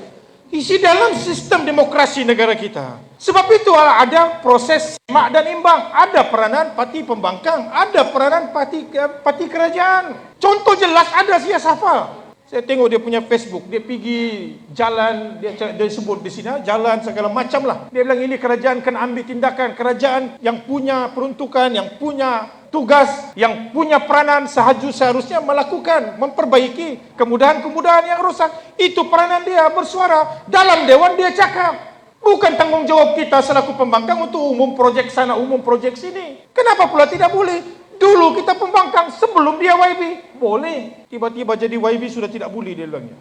Isi dalam sistem demokrasi negara kita. Sebab itu ada proses semak dan imbang. Ada peranan parti pembangkang, ada peranan parti kerajaan. Contoh jelas ada Sia Safal. Saya tengok dia punya Facebook, dia pergi jalan, dia sebut di sini, jalan segala macam lah. Dia bilang ini kerajaan kena ambil tindakan. Kerajaan yang punya peruntukan, yang punya tugas, yang punya peranan seharusnya melakukan, memperbaiki kemudahan-kemudahan yang rusak. Itu peranan dia bersuara. Dalam dewan dia cakap. Bukan tanggung jawab kita selaku pembangkang untuk umum projek sana, umum projek sini. Kenapa pula tidak boleh? Dulu kita pembangkang sebelum dia YB. Boleh. Tiba-tiba jadi YB sudah tidak boleh dia bilangnya.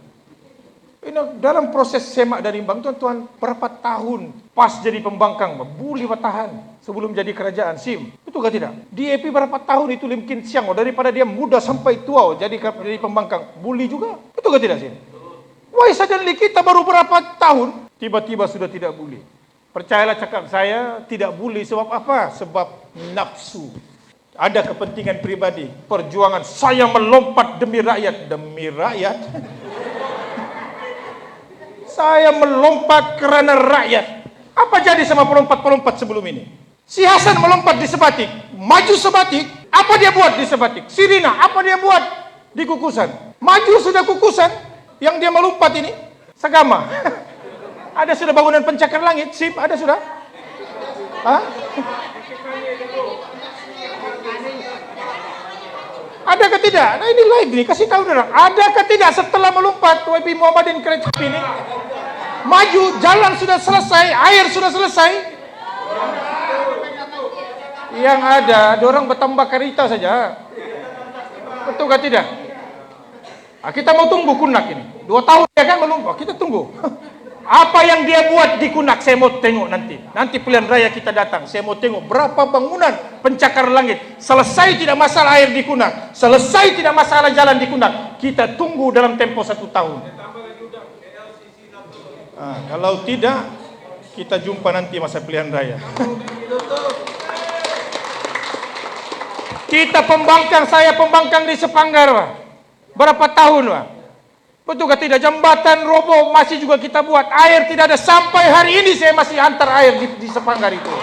Dalam proses semak dan imbang, tuan-tuan, berapa tahun pas jadi pembangkang, boleh bertahan sebelum jadi kerajaan SIM. Betul ke tidak? DAP berapa tahun itu limkin siang, daripada dia muda sampai tua jadi pembangkang. Boleh juga. Betul ke tidak SIM? Why suddenly kita baru berapa tahun, tiba-tiba sudah tidak boleh. Percayalah cakap saya, tidak boleh sebab apa? Sebab nafsu. Ada kepentingan pribadi, perjuangan saya melompat demi rakyat. Demi rakyat? Saya melompat kerana rakyat. Apa jadi sama pelompat-pelompat sebelum ini? Si Hasan melompat di Sebatik, maju Sebatik, apa dia buat di Sebatik? Sirina, apa dia buat di Kukusan? Maju sudah Kukusan, yang dia melompat ini, Sagama. Ada sudah bangunan pencakar langit, SIP, ada sudah? Hah? Ada ke tidak? Nah ini live nih, kasih tahu orang. Ada ke tidak setelah melompat YB Muhammadin kereta api ini? Maju, jalan sudah selesai, air sudah selesai. Yang ada, dorang bertambah kereta saja. Betul ke tidak? Kita mau tunggu Kunak ini. 2 tahun dia kan melompat, kita tunggu. Apa yang dia buat di Kunak, saya mau tengok nanti. Nanti pilihan raya kita datang, saya mau tengok berapa bangunan pencakar langit. Selesai tidak masalah air di Kunak, selesai tidak masalah jalan di Kunak. Kita tunggu dalam tempo 1 tahun. Kalau tidak, kita jumpa nanti masa pilihan raya. Kita pembangkang, saya pembangkang di Sepanggar, Pak. Berapa tahun, Pak? Betul ke tidak? Jambatan roboh masih juga kita buat. Air tidak ada. Sampai hari ini saya masih hantar air di Sepanggar itu.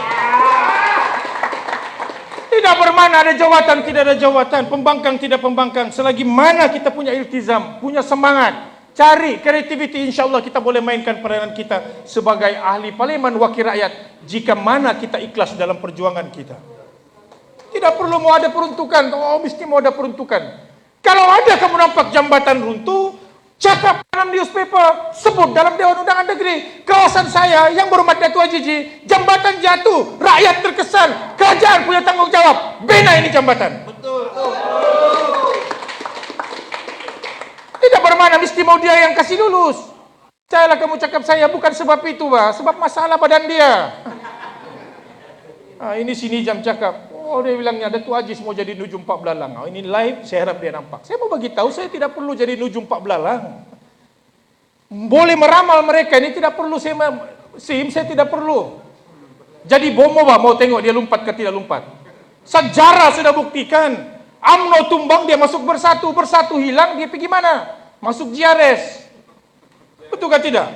Tidak bermana ada jawatan, tidak ada jawatan. Pembangkang, tidak pembangkang. Selagi mana kita punya iltizam, punya semangat, cari kreativiti, insyaAllah kita boleh mainkan peranan kita sebagai ahli parlimen, wakil rakyat. Jika mana kita ikhlas dalam perjuangan kita. Tidak perlu mau ada peruntukan. Oh, mesti mau ada peruntukan. Kalau ada kamu nampak jambatan runtuh, cakap dalam newspaper, sebut dalam Dewan Undangan Negeri, kawasan saya yang berhormat Datuk Ajiji, jambatan jatuh, rakyat terkesan, kerajaan punya tanggung jawab, bina ini jambatan. Betul. Tidak bermakna mesti mau dia yang kasih lulus. Percayalah kamu cakap saya, bukan sebab itu, Pak, sebab masalah badan dia. Ini sini jam cakap. Oh, dia bilangnya Datuk Aziz mau jadi nujum Pak Belalang. Ini live, saya harap dia nampak. Saya mau bagi tahu, saya tidak perlu jadi nujum Pak Belalang. Boleh meramal mereka ini, tidak perlu saya tidak perlu. Jadi bomo mau tengok dia lompat ke tidak lompat. Sejarah sudah buktikan. UMNO tumbang, dia masuk bersatu hilang, dia pergi mana? Masuk JRS. Betul kan tidak?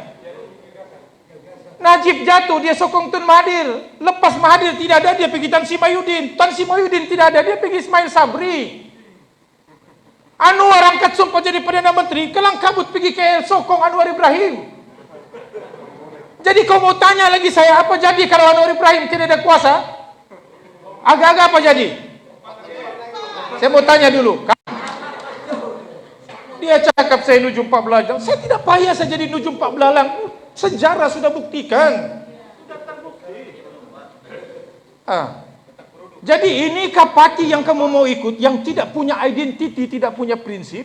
Najib jatuh, dia sokong Tun Mahathir. Lepas Mahathir tidak ada, dia pergi Tan Sri Mahyudin. Tan Sri Mahyudin tidak ada, dia pergi Ismail Sabri. Anwar angkat sumpah jadi Perdana Menteri, kelang kabut pergi KL sokong Anwar Ibrahim. Jadi kau mau tanya lagi saya, apa jadi kalau Anwar Ibrahim tidak ada kuasa? Agak-agak apa jadi? Saya mau tanya dulu. Dia cakap saya nujum Pak Belalang. Saya tidak payah saya jadi nujum Pak Belalang. Sejarah sudah buktikan. Jadi inikah parti yang kamu mau ikut, yang tidak punya identiti, tidak punya prinsip?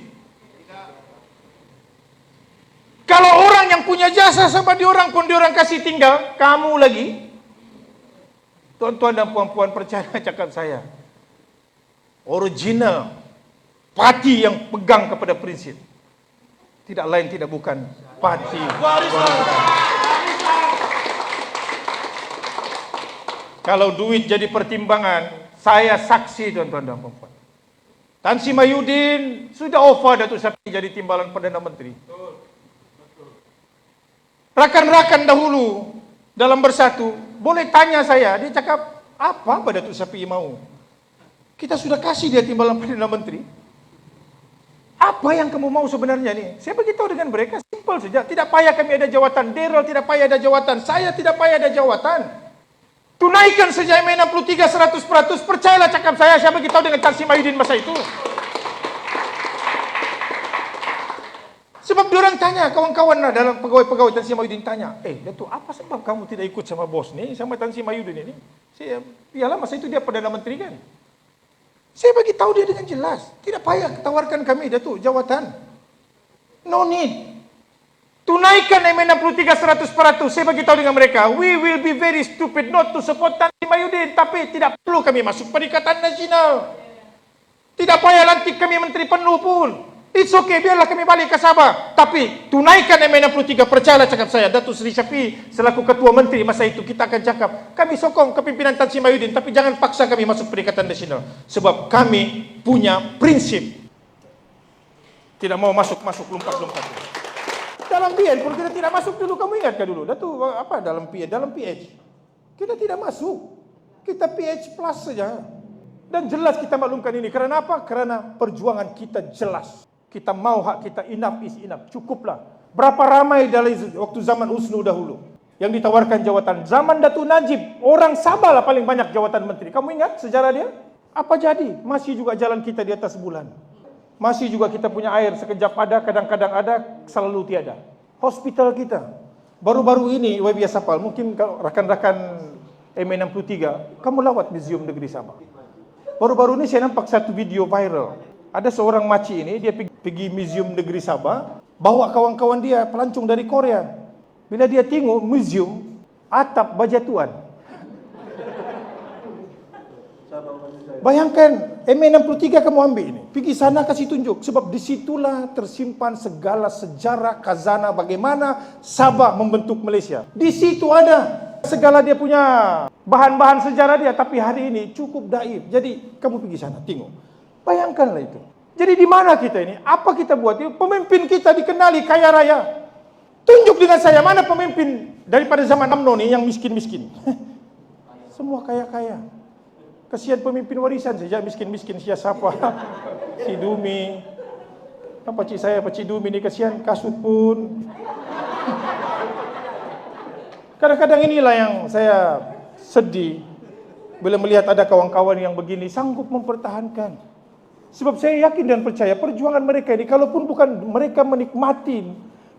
Kalau orang yang punya jasa sama diorang pun diorang kasih tinggal, kamu lagi. Tuan-tuan dan puan-puan percaya cakap saya. Original parti yang pegang kepada prinsip. Tidak lain tidak bukan parti Golkar. Kalau duit jadi pertimbangan, saya saksi tuan-tuan dan puan-puan. Tan Sri Mahyudin sudah offer Datuk Syafiee jadi timbalan Perdana Menteri. Rakan-rakan dahulu dalam bersatu, boleh tanya saya, dia cakap, apa Datuk Syafiee mau? Kita sudah kasih dia timbalan Perdana Menteri. Apa yang kamu mau sebenarnya nih? Saya beritahu dengan mereka, simpel saja. Tidak payah kami ada jawatan. Daryl tidak payah ada jawatan. Saya tidak payah ada jawatan. Tunaikan saja MA63 100%. Percayalah cakap saya beritahu dengan Tan Sri Mahyudin masa itu. Sebab diorang tanya, kawan-kawan lah dalam pegawai-pegawai Tan Sri Mahyudin tanya, Datuk, apa sebab kamu tidak ikut sama bos ni, sama Tan Sri Mahyudin ini? Iyalah masa itu dia Perdana Menteri kan. Saya bagi tahu dia dengan jelas. Tidak payah tawarkan kami, Datuk, jawatan. No need. Tunaikan MA63 100%. Saya bagi tahu dengan mereka, we will be very stupid not to support Tan Sri Mahyudin. Tapi tidak perlu kami masuk Perikatan Nasional. Tidak payah lantik kami menteri penuh pun. It's okay, biarlah kami balik ke Sabah. Tapi tunaikan MA63, percayalah cakap saya, Datuk Seri Syafiee selaku Ketua Menteri masa itu, kita akan cakap, kami sokong kepimpinan Tan Sri Mahyudin, tapi jangan paksa kami masuk Perikatan Nasional. Sebab kami punya prinsip. Tidak mau masuk-masuk, lompat-lompat. Dalam PN pun kita tidak masuk dulu, kamu ingatkah dulu? Datuk, apa dalam PN? Dalam PH. Kita tidak masuk. Kita PH plus saja. Dan jelas kita maklumkan ini. Kerana apa? Kerana perjuangan kita jelas. Kita mau hak kita, enough is enough, cukuplah. Berapa ramai dari waktu zaman USNO dahulu yang ditawarkan jawatan. Zaman Datuk Najib, orang Sabah lah paling banyak jawatan menteri. Kamu ingat sejarah dia? Apa jadi? Masih juga jalan kita di atas bulan. Masih juga kita punya air, sekejap ada, kadang-kadang ada, selalu tiada. Hospital kita. Baru-baru ini, YB Sapal, mungkin rakan-rakan MA63, kamu lawat Museum Negeri Sabah. Baru-baru ini saya nampak satu video viral. Ada seorang makcik ini, dia pergi Museum Negeri Sabah, bawa kawan-kawan dia, pelancong dari Korea. Bila dia tengok museum, atap Bajatuan. Bayangkan, MA63 kamu ambil ini, pergi sana kasih tunjuk. Sebab disitulah tersimpan segala sejarah khazanah bagaimana Sabah membentuk Malaysia. Di situ ada segala dia punya bahan-bahan sejarah dia, tapi hari ini cukup daif. Jadi kamu pergi sana, tengok. Bayangkanlah itu. Jadi di mana kita ini? Apa kita buat? Pemimpin kita dikenali kaya raya. Tunjuk dengan saya, mana pemimpin daripada zaman UMNO ni yang miskin-miskin? Semua kaya-kaya. Kasihan pemimpin warisan saja miskin-miskin, siapa? Si Dumi. Pakcik saya, Pakcik Dumi ni kasihan, kasut pun. Kadang-kadang inilah yang saya sedih bila melihat ada kawan-kawan yang begini sanggup mempertahankan. Sebab saya yakin dan percaya perjuangan mereka ini, kalaupun bukan mereka menikmati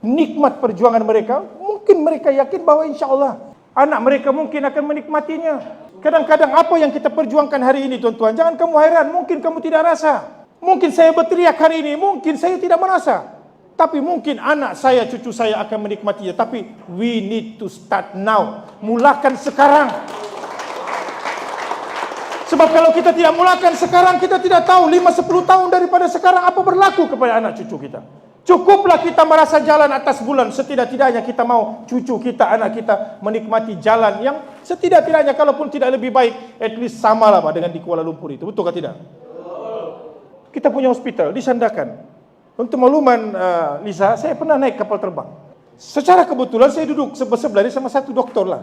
nikmat perjuangan mereka, mungkin mereka yakin bahawa insya-Allah anak mereka mungkin akan menikmatinya. Kadang-kadang apa yang kita perjuangkan hari ini, tuan-tuan, jangan kamu heran, mungkin kamu tidak rasa. Mungkin saya berteriak hari ini, mungkin saya tidak merasa. Tapi mungkin anak saya, cucu saya akan menikmatinya. Tapi we need to start now. Mulakan sekarang. Sebab kalau kita tidak mulakan sekarang, kita tidak tahu 5-10 tahun daripada sekarang apa berlaku kepada anak cucu kita. Cukuplah kita merasa jalan atas bulan. Setidak-tidaknya kita mau cucu kita, anak kita menikmati jalan yang setidak-tidaknya kalaupun tidak lebih baik, at least samalah dengan di Kuala Lumpur itu. Betul ke tidak? Kita punya hospital di Sandakan. Untuk makluman Lisa, saya pernah naik kapal terbang. Secara kebetulan saya duduk sebelah dia sama satu doktor lah.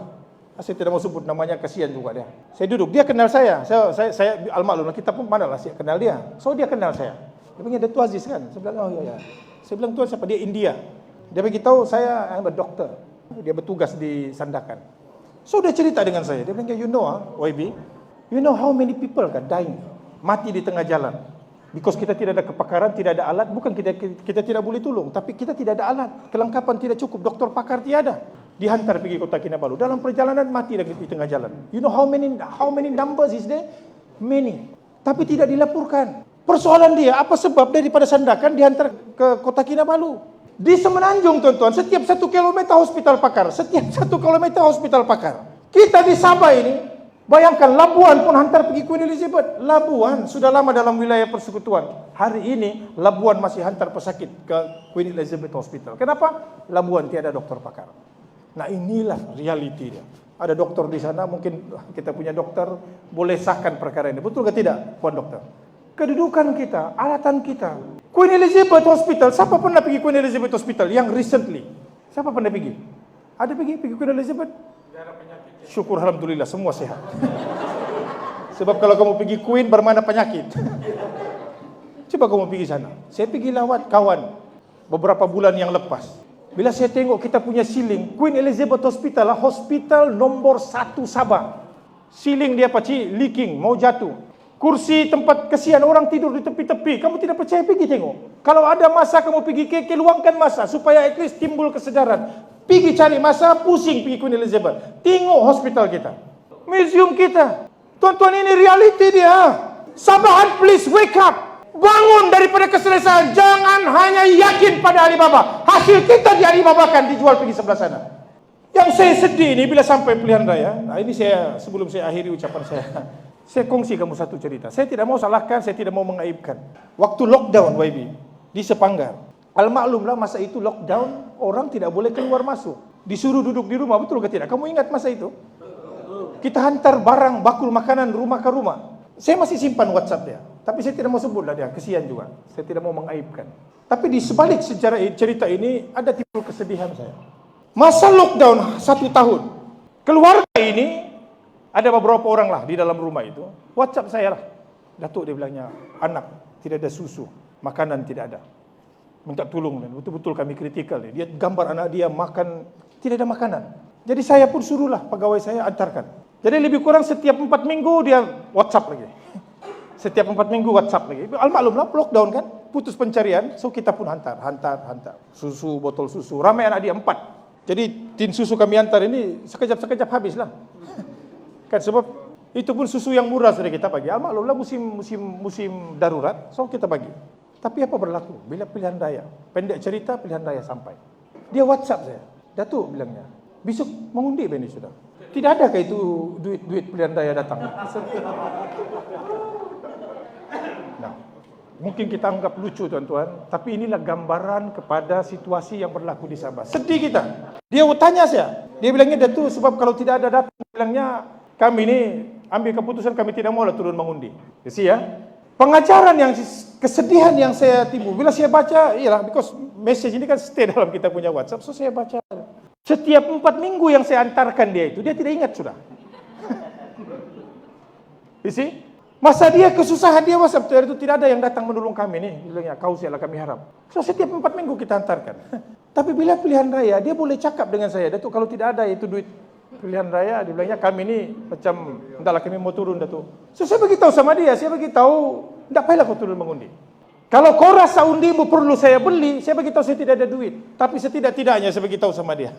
Saya tidak mau sebut namanya, kasihan juga dia. Saya duduk, dia kenal saya. Saya al-maklum, kita pun mana lah saya kenal dia. So dia kenal saya. Dia bilang, Datuk Aziz kan? Saya bilang, oh iya. Saya bilang, tuan siapa? Dia India. Dia beritahu saya, I'm a doctor. Dia bertugas di Sandakan. So dia cerita dengan saya. Dia bilang, you know YB, you know how many people kan dying, mati di tengah jalan. Because kita tidak ada kepakaran, tidak ada alat. Bukan kita tidak boleh tolong, tapi kita tidak ada alat. Kelengkapan tidak cukup, doktor pakar tiada. Dihantar pergi Kota Kinabalu. Dalam perjalanan mati di tengah jalan. You know how many numbers is there? Many. Tapi tidak dilaporkan. Persoalan dia, apa sebab daripada Sandakan dihantar ke Kota Kinabalu? Di Semenanjung, tuan-tuan, setiap 1 kilometer hospital pakar. Setiap 1 kilometer hospital pakar. Kita di Sabah ini, bayangkan Labuan pun hantar pergi Queen Elizabeth. Labuan sudah lama dalam wilayah persekutuan. Hari ini Labuan masih hantar pesakit ke Queen Elizabeth Hospital. Kenapa? Labuan tiada doktor pakar. Nah inilah realiti dia. Ada doktor di sana, mungkin kita punya dokter boleh sahkan perkara ini. Betul ke tidak, Puan Dokter? Kedudukan kita, alatan kita. Queen Elizabeth Hospital, siapa pernah pergi Queen Elizabeth Hospital yang recently? Siapa pernah pergi? Ada pergi Queen Elizabeth? Syukur alhamdulillah semua sehat. Sebab kalau kamu pergi Queen bermana penyakit. Coba kamu pergi sana. Saya pergi lawat kawan beberapa bulan yang lepas. Bila saya tengok kita punya ceiling, Queen Elizabeth Hospital lah hospital nombor 1 Sabah. Ceiling dia leaking, mau jatuh. Kursi tempat kesian orang tidur di tepi-tepi. Kamu tidak percaya, pergi tengok. Kalau ada masa kamu pergi KK, luangkan masa supaya at least timbul kesedaran. Pergi cari masa, pusing pergi Queen Elizabeth. Tengok hospital kita, museum kita. Tuan-tuan, ini realiti dia. Sabahan, please wake up. Bangun daripada keselesaan. Jangan hanya yakin pada Alibaba. Hasil kita di Alibaba kan dijual pergi sebelah sana. Yang saya sedih ini bila sampai pilihan raya. Nah ini saya, sebelum saya akhiri ucapan saya kongsi kamu satu cerita. Saya tidak mau salahkan, saya tidak mau mengaibkan. Waktu lockdown YB di Sepanggar, al-maklumlah masa itu lockdown, orang tidak boleh keluar masuk. Disuruh duduk di rumah, betul ke tidak? Kamu ingat masa itu? Kita hantar barang, bakul makanan rumah ke rumah. Saya masih simpan WhatsApp dia. Tapi saya tidak mau sebutlah dia, kesian juga. Saya tidak mau mengaibkan. Tapi di sebalik sejarah cerita ini ada timbul kesedihan saya. Masa lockdown 1 tahun, keluarga ini ada beberapa orang lah di dalam rumah itu. WhatsApp saya lah. Datuk dia bilangnya, anak tidak ada susu, makanan tidak ada. Minta tolong, betul-betul kami kritikal. Dia gambar anak dia makan, tidak ada makanan. Jadi saya pun suruhlah pegawai saya antarkan. Jadi lebih kurang setiap 4 minggu dia WhatsApp lagi. Setiap 4 minggu WhatsApp lagi. Al-maklumlah lockdown kan, putus pencarian, so kita pun hantar. Susu, botol susu, ramai anak dia 4. Jadi tin susu kami hantar ini sekejap-sekejap habislah. Kan sebab itu pun susu yang murah sudah kita bagi. Al-maklumlah musim darurat, so kita bagi. Tapi apa berlaku? Bila pilihan raya, pendek cerita pilihan raya sampai. Dia WhatsApp saya. Datuk bilangnya, besok mengundi ini sudah. Tidak adakah itu duit pilihan raya datang? Nah, mungkin kita anggap lucu tuan-tuan, tapi inilah gambaran kepada situasi yang berlaku di Sabah. Sedih kita. Dia tanya saya, dia bilangnya Datuk sebab kalau tidak ada datang, bilangnya kami ini ambil keputusan kami tidak mau turun mengundi. Ya, pengajaran yang kesedihan yang saya timbul bila saya baca, ialah because message ini kan stay dalam kita punya WhatsApp, so saya baca. Setiap 4 minggu yang saya antarkan dia itu, dia tidak ingat sudah. You see? Masa dia kesusahan, dia WhatsApp itu tidak ada yang datang menolong kami nih. Bilangnya, kau sialah kami harap. So setiap 4 minggu kita antarkan. Tapi bila pilihan raya, dia boleh cakap dengan saya, Datuk kalau tidak ada itu duit pilihan raya, dia bilangnya kami ni macam, entahlah kami mau turun Datuk. So saya beritahu sama dia, saya beritahu, tidak payahlah kau turun mengundi. Kalau kau rasa undimu perlu saya beli, saya beritahu saya tidak ada duit. Tapi setidak-tidaknya saya beritahu sama dia,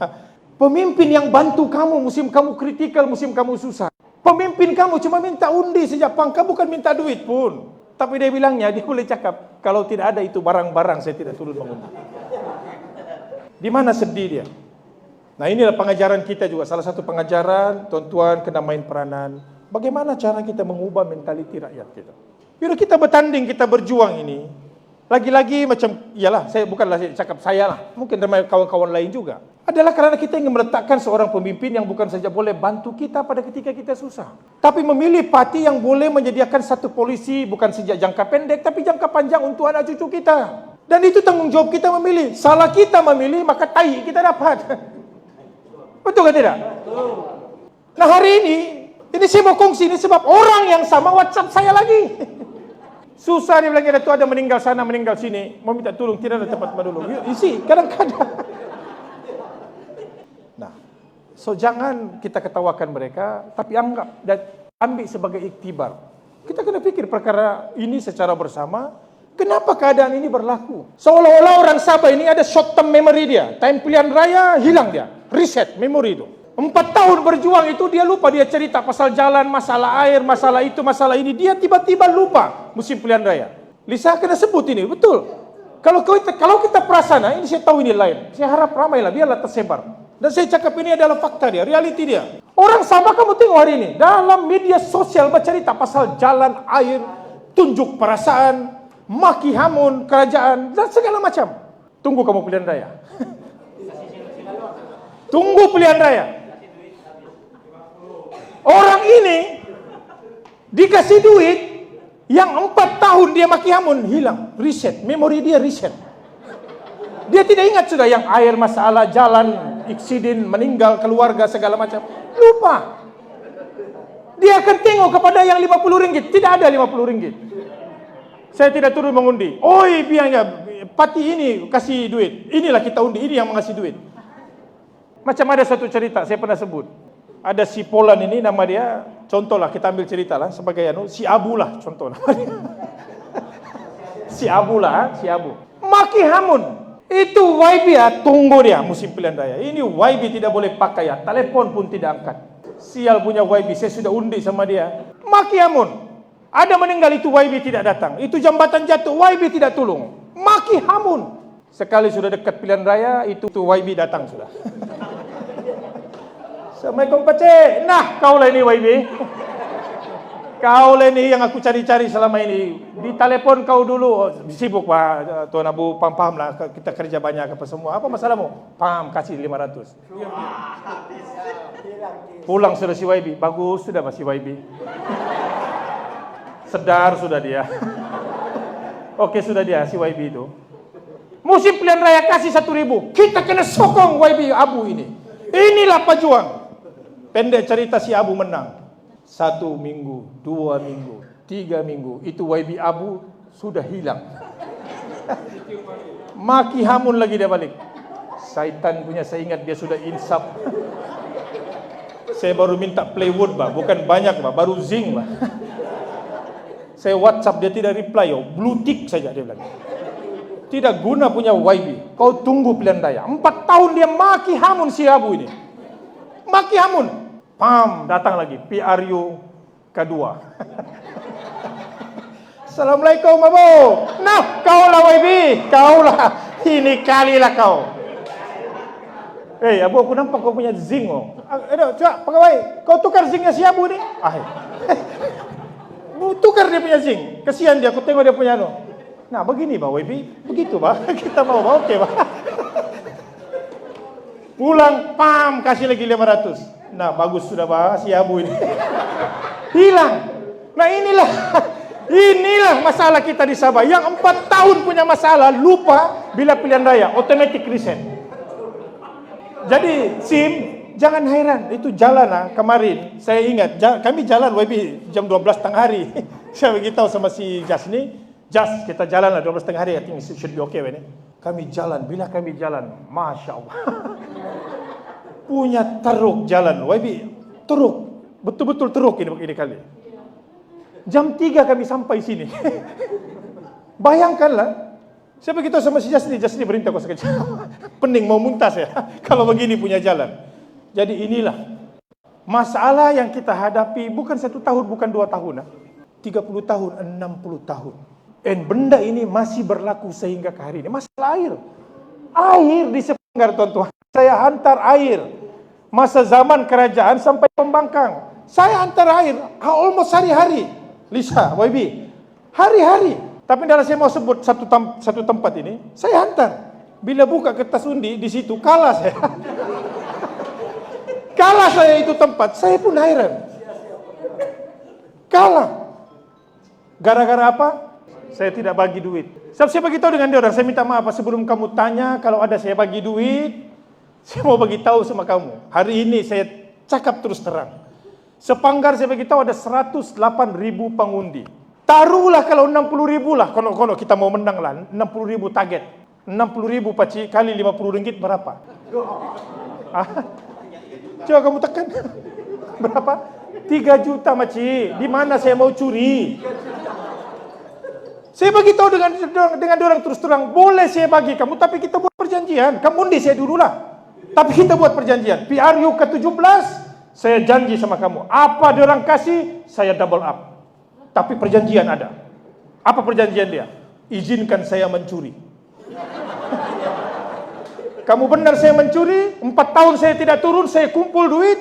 pemimpin yang bantu kamu, musim kamu kritikal, musim kamu susah. Pemimpin kamu cuma minta undi sejak pangkal, bukan minta duit pun. Tapi dia bilangnya, dia boleh cakap, kalau tidak ada itu barang-barang saya tidak turun mengundi. Di mana sedih dia? Nah inilah pengajaran kita juga. Salah satu pengajaran, tuan-tuan kena main peranan. Bagaimana cara kita mengubah mentaliti rakyat kita? Bila kita bertanding, kita berjuang ini, Lagi-lagi macam, iyalah, saya bukanlah cakap saya lah, mungkin ramai kawan-kawan lain juga. Adalah kerana kita ingin meletakkan seorang pemimpin yang bukan saja boleh bantu kita pada ketika kita susah, tapi memilih parti yang boleh menyediakan satu polisi bukan sejak jangka pendek, tapi jangka panjang untuk anak cucu kita. Dan itu tanggungjawab kita memilih. Salah kita memilih, maka tai kita dapat. Betul ke tidak? Nah hari ini saya mau kongsi ini sebab orang yang sama WhatsApp saya lagi. Susah dia bilang, Datuk ada meninggal sana, meninggal sini, mau minta tolong, tidak ada tempat menolong. Isi, kadang-kadang. Nah, so jangan kita ketawakan mereka, tapi anggap dan ambil sebagai iktibar. Kita kena fikir perkara ini secara bersama. Kenapa keadaan ini berlaku? Seolah-olah orang Sabah ini ada short term memory dia. Time pilihan raya, hilang dia. Reset memory itu. 4 tahun berjuang itu dia lupa, dia cerita pasal jalan, masalah air, masalah itu, masalah ini. Dia tiba-tiba lupa musim pilihan raya. Lisa kena sebut ini, betul. Kalau kita perasan, ini saya tahu ini lain. Saya harap ramailah, biarlah tersebar. Dan saya cakap ini adalah fakta dia, realiti dia. Orang Sabah kamu tengok hari ini, dalam media sosial bercerita pasal jalan, air, tunjuk perasaan, maki hamun kerajaan, dan segala macam. Tunggu kamu pilihan raya. Tunggu pilihan raya. Orang ini dikasih duit yang 4 tahun dia maki hamun, hilang, reset, memori dia reset. Dia tidak ingat sudah yang air, masalah jalan, insiden, meninggal, keluarga, segala macam. Lupa. Dia akan tengok kepada yang RM50. Tidak ada RM50. Saya tidak turun mengundi. Oi, biarnya parti ini kasih duit. Inilah kita undi, ini yang mengasih duit. Macam ada satu cerita saya pernah sebut. Ada si Polan ini, nama dia, contohlah kita ambil cerita lah sebagai si Abu lah contoh nama dia. Si Abu lah, si Abu. Maki hamun. Itu YB tunggu dia musim pilihan raya. Ini YB tidak boleh pakai ya, telepon pun tidak angkat. Sial punya YB, saya sudah undi sama dia. Maki hamun. Ada meninggal itu YB tidak datang. Itu jambatan jatuh, YB tidak tolong. Maki hamun. Sekali sudah dekat pilihan raya, itu YB datang sudah. Assalamualaikum Pakcik. Nah, kaulah ini YB. Kaulah ini yang aku cari-cari selama ini. Di telefon kau dulu. Oh, sibuk Pak, Tuan Abu, paham lah. Kita kerja banyak apa semua. Apa masalahmu? Paham, kasih 500. Pulang sudah si YB. Bagus sudah masih YB. Sedar sudah dia. Oke sudah dia si YB itu. Musim pilihan raya kasih 1.000. Kita kena sokong YB Abu ini. Inilah pejuang. Pendek cerita si Abu menang. 1 minggu, 2 minggu, 3 minggu. Itu YB Abu sudah hilang. Maki hamun lagi dia balik. Syaitan punya, saya ingat dia sudah insaf. Saya baru minta plywood bah, bukan banyak bah, baru zinc bah. Saya WhatsApp dia tidak reply, blue tick saja dia bilang. Tidak guna punya YB. Kau tunggu pilihan raya. 4 tahun dia maki hamun si Abu ini. Maki hamun. Pam, datang lagi PRU kedua. Assalamualaikum Abu. Nah, kaulah YB, kaulah. Ini kalilah kau. Abu, aku nampak kau punya zinc. Coba pegawai, kau tukar zincnya si Abu ni. Tukar dia punya zinc. Kesian dia, aku tengok dia punya Nah, begini bah YB, begitu bah. Kita mau bah, okey bah. Pulang, pam, kasih lagi 500. Nah, bagus sudah bah si Abu ini. Hilang. Nah, inilah masalah kita di Sabah. Yang 4 tahun punya masalah, lupa bila pilihan raya, automatic reset. Jadi, SIM, jangan heran. Itu jalan lah, kemarin. Saya ingat, kami jalan YB jam 12 tengah hari. Saya beritahu sama si Jas ni. Jas, kita jalan lah 12 tengah hari. I think it should be okay. Kami jalan, bila kami jalan, Masya Allah. Punya teruk jalan, YB. Teruk. Betul-betul teruk ini kali. Jam 3 kami sampai sini. Bayangkanlah. Saya beritahu sama si Jasni berintah kau sekejap. Pening mau muntah saya. Kalau begini punya jalan. Jadi inilah masalah yang kita hadapi bukan 1 tahun, bukan 2 tahun. 30 tahun, 60 tahun. Dan benda ini masih berlaku sehingga ke hari ini. Masalah air. Air di Sepanggar, tuan-tuan. Saya hantar air. Masa zaman kerajaan sampai Pembangkang. Saya hantar air. Almost hari-hari. Lisa, YB. Hari-hari. Tapi kalau saya mau sebut satu tempat ini, saya hantar. Bila buka kertas undi di situ kalah saya. Kalah saya itu tempat, saya pun heran. Kalah. Gara-gara apa? Saya tidak bagi duit. Saya bagi tahu dengan dia orang, saya minta maaf sebelum kamu tanya kalau ada saya bagi duit, saya mau bagi tahu sama kamu. Hari ini saya cakap terus terang. Sepanggar saya bagi tahu ada 108.000 pengundi. Taruhlah kalau 60.000 lah, kono-kono kita mau menang lah, 60.000 target. 60.000 Pakcik kali RM50 berapa? Coba kamu tekan. Berapa? 3 juta Makcik. Di mana saya mau curi? Saya bagi tahu dengan orang terus terang, boleh saya bagi kamu, tapi kita buat perjanjian. Kamu undi saya dulu lah. Tapi kita buat perjanjian. PRU ke-17, saya janji sama kamu. Apa diorang kasih, saya double up. Tapi perjanjian ada. Apa perjanjian dia? Izinkan saya mencuri. Kamu benar saya mencuri, 4 tahun saya tidak turun, saya kumpul duit.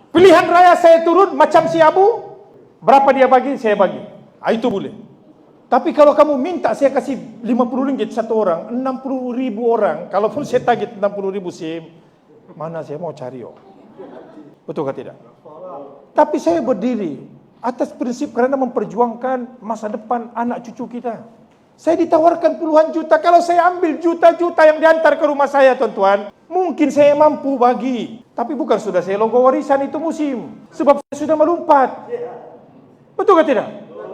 Pilihan raya saya turun, macam si Abu. Berapa dia bagi, saya bagi. Itu boleh. Tapi kalau kamu minta saya kasih RM50 satu orang, 60.000 orang, kalaupun saya target 60.000 sih, mana saya mau cari Betul ke tidak? Tapi saya berdiri atas prinsip karena memperjuangkan masa depan anak cucu kita. Saya ditawarkan puluhan juta, kalau saya ambil juta-juta yang diantar ke rumah saya tuan-tuan, mungkin saya mampu bagi. Tapi bukan sudah saya logo warisan itu musim. Sebab saya sudah melompat. Betul ke tidak?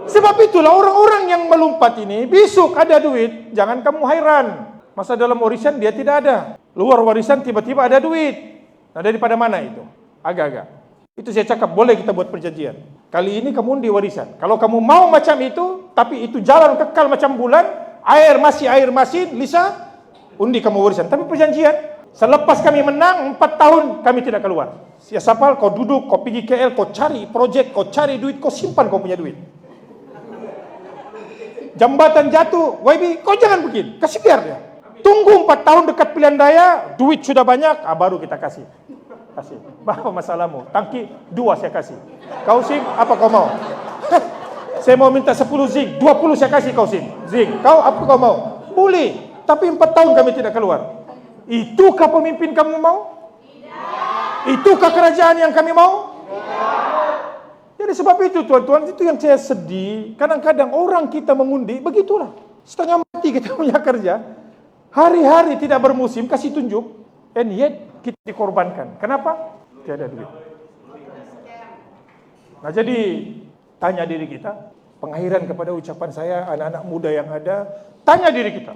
Sebab itulah orang-orang yang melompat ini, besok ada duit, jangan kamu hairan. Masa dalam warisan dia tidak ada. Luar warisan tiba-tiba ada duit. Nah daripada mana itu? Agak-agak. Itu saya cakap, boleh kita buat perjanjian. Kali ini kamu undi warisan. Kalau kamu mau macam itu, tapi itu jalan kekal macam bulan, air masin, Lisa, undi kamu warisan. Tapi perjanjian, selepas kami menang, 4 tahun kami tidak keluar. Siasapal, kau duduk, kau pergi KL, kau cari projek, kau cari duit, kau simpan kau punya duit. Jambatan jatuh, YB, kau jangan begini, kasih biar dia. Tunggu 4 tahun dekat pilihan raya, duit sudah banyak, baru kita kasih. Kasih. Apa masalahmu? Tangki 2 saya kasih. Kau SIM, apa kau mau? Saya mau minta 10 zinc, 20 saya kasih kau SIM. Zinc, kau apa kau mau? Boleh, tapi 4 tahun kami tidak keluar. Itukah pemimpin kamu mau? Tidak. Itukah kerajaan yang kami mau? Tidak. Jadi sebab itu tuan-tuan, itu yang saya sedih. Kadang-kadang orang kita mengundi, begitulah. Setengah mati kita punya kerja. Hari-hari tidak bermusim, kasih tunjuk. And yet, kita dikorbankan. Kenapa? Tiada duit. Nah jadi, tanya diri kita. Pengakhiran kepada ucapan saya, anak-anak muda yang ada. Tanya diri kita.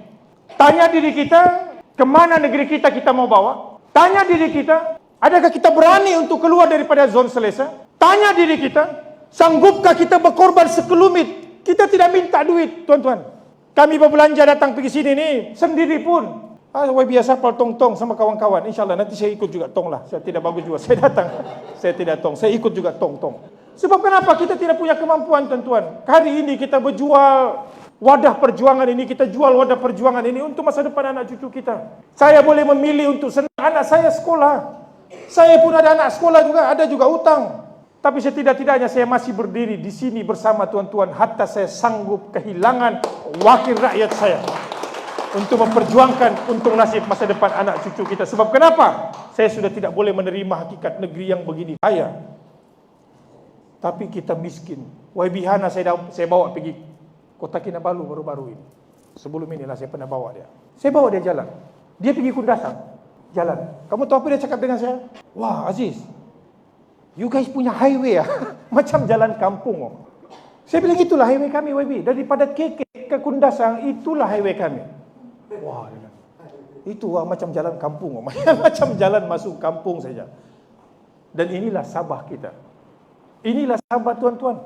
Tanya diri kita, kemana negeri kita mau bawa? Tanya diri kita, adakah kita berani untuk keluar daripada zon selesa? Tanya diri kita, sanggupkah kita berkorban sekelumit? Kita tidak minta duit, tuan-tuan. Kami berbelanja datang pergi sini nih, sendiri pun. Biasa pal tong-tong sama kawan-kawan. InsyaAllah nanti saya ikut juga tong lah. Saya tidak bagus juga, saya datang. Saya tidak tong, saya ikut juga tong-tong. Sebab kenapa? Kita tidak punya kemampuan, tuan-tuan. Hari ini kita berjual wadah perjuangan ini, kita jual wadah perjuangan ini untuk masa depan anak cucu kita. Saya boleh memilih untuk senang anak saya sekolah. Saya pun ada anak sekolah juga, ada juga utang. Tapi setidak-tidaknya saya masih berdiri di sini bersama tuan-tuan hatta saya sanggup kehilangan wakil rakyat saya untuk memperjuangkan untuk nasib masa depan anak cucu kita. Sebab kenapa? Saya sudah tidak boleh menerima hakikat negeri yang begini kaya, tapi kita miskin. YB Hana saya bawa pergi Kota Kinabalu baru-baru ini. Sebelum inilah saya pernah bawa dia. Saya bawa dia jalan. Dia pergi Kundasang, jalan. Kamu tahu apa dia cakap dengan saya? Wah Aziz, you guys punya highway ya? Macam jalan kampung. Saya bilang itulah highway kami YB. Daripada KK ke Kundasang, itulah highway kami. Wah, itu macam jalan kampung. Macam jalan masuk kampung saja. Dan inilah Sabah kita. Inilah Sabah tuan-tuan,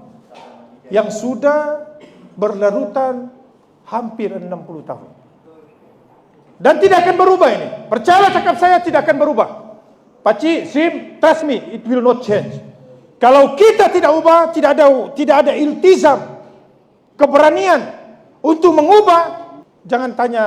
yang sudah berlarutan hampir 60 tahun. Dan tidak akan berubah ini. Percayalah cakap saya, tidak akan berubah. Pakcik, Sim, trust me, it will not change. Kalau kita tidak ubah, tidak ada iltizam, keberanian untuk mengubah, jangan tanya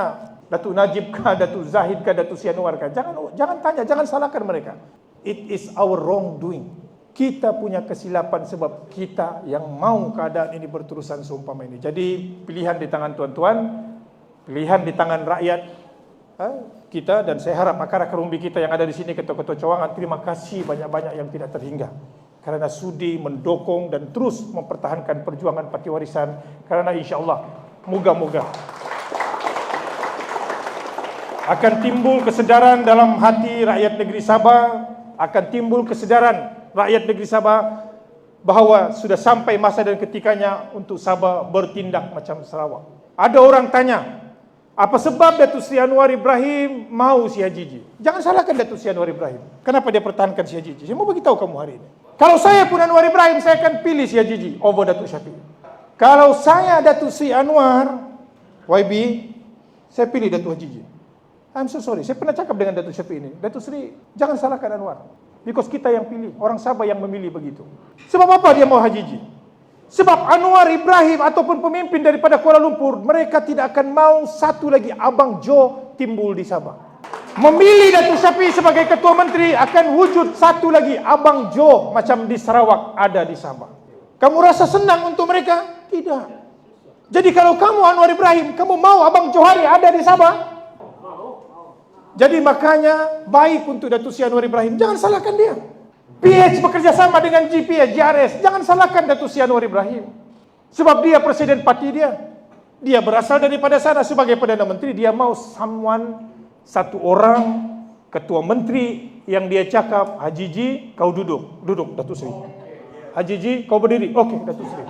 Datuk Najib kah, Datuk Zahid kah, Datuk Sianwar kah. Jangan tanya, jangan salahkan mereka. It is our wrongdoing. kita punya kesilapan sebab kita yang mau keadaan ini berterusan seumpama ini. Jadi pilihan di tangan tuan-tuan, pilihan di tangan rakyat kita, dan saya harap akar-akar umbi kita yang ada di sini, ketua-ketua cawangan, terima kasih banyak-banyak yang tidak terhingga karena sudi mendukung dan terus mempertahankan perjuangan parti warisan, karena insya-Allah moga-moga akan timbul kesedaran dalam hati rakyat negeri Sabah, akan timbul kesedaran rakyat negeri Sabah bahawa sudah sampai masa dan ketikanya untuk Sabah bertindak macam Sarawak. Ada orang tanya, apa sebab Datuk Seri Anwar Ibrahim mau si Hajiji? Jangan salahkan Datuk Seri Anwar Ibrahim. Kenapa dia pertahankan si Hajiji? Saya mau beritahu kamu hari ini. Kalau saya pun Anwar Ibrahim, saya akan pilih si Hajiji over Datuk Syafiq. Kalau saya Datuk Seri Anwar, YB, saya pilih Datuk Hajiji. I'm so sorry, saya pernah cakap dengan Datuk Syafiq ini. Datuk Seri, jangan salahkan Anwar. Because kita yang pilih, orang Sabah yang memilih begitu. Sebab apa dia mau Hajiji? Sebab Anwar Ibrahim ataupun pemimpin daripada Kuala Lumpur, mereka tidak akan mau satu lagi Abang Jo timbul di Sabah. Memilih Datuk Syafiq sebagai ketua menteri akan wujud satu lagi Abang Jo macam di Sarawak ada di Sabah. Kamu rasa senang untuk mereka? Tidak. Jadi kalau kamu Anwar Ibrahim, kamu mau Abang Johari ada di Sabah? Jadi makanya baik untuk Datuk Seri Anwar Ibrahim, jangan salahkan dia. PH bekerja sama dengan GPS, JRS, jangan salahkan Datuk Seri Anwar Ibrahim. Sebab dia presiden parti dia. Dia berasal daripada sana sebagai Perdana Menteri, dia mau satu orang ketua menteri yang dia cakap, Hajiji kau duduk Datuk Seri. Hajiji kau berdiri, okey Datuk Seri.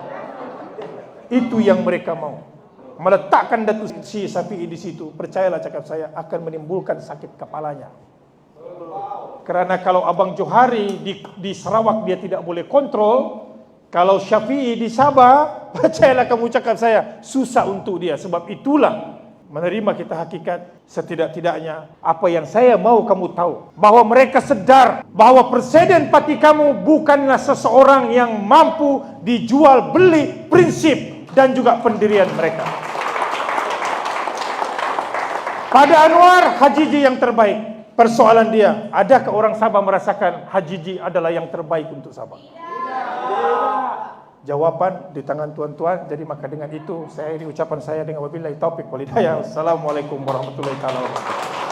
Itu yang mereka mau. Meletakkan Datuk Seri Syafiee di situ, percayalah cakap saya, akan menimbulkan sakit kepalanya. Kerana kalau Abang Johari di Sarawak dia tidak boleh kontrol, kalau Syafiee di Sabah, percayalah kamu cakap saya, susah untuk dia. Sebab itulah menerima kita hakikat, setidak-tidaknya apa yang saya mau kamu tahu, bahawa mereka sedar bahawa presiden parti kamu bukanlah seseorang yang mampu dijual beli prinsip dan juga pendirian mereka. Pada Anwar, Hajiji yang terbaik. Persoalan dia, adakah orang Sabah merasakan Hajiji adalah yang terbaik untuk Sabah? Jawapan di tangan tuan-tuan. Jadi maka dengan itu saya ini ucapan saya dengan wabillahi taufik wal hidayah. Assalamualaikum warahmatullahi wabarakatuh.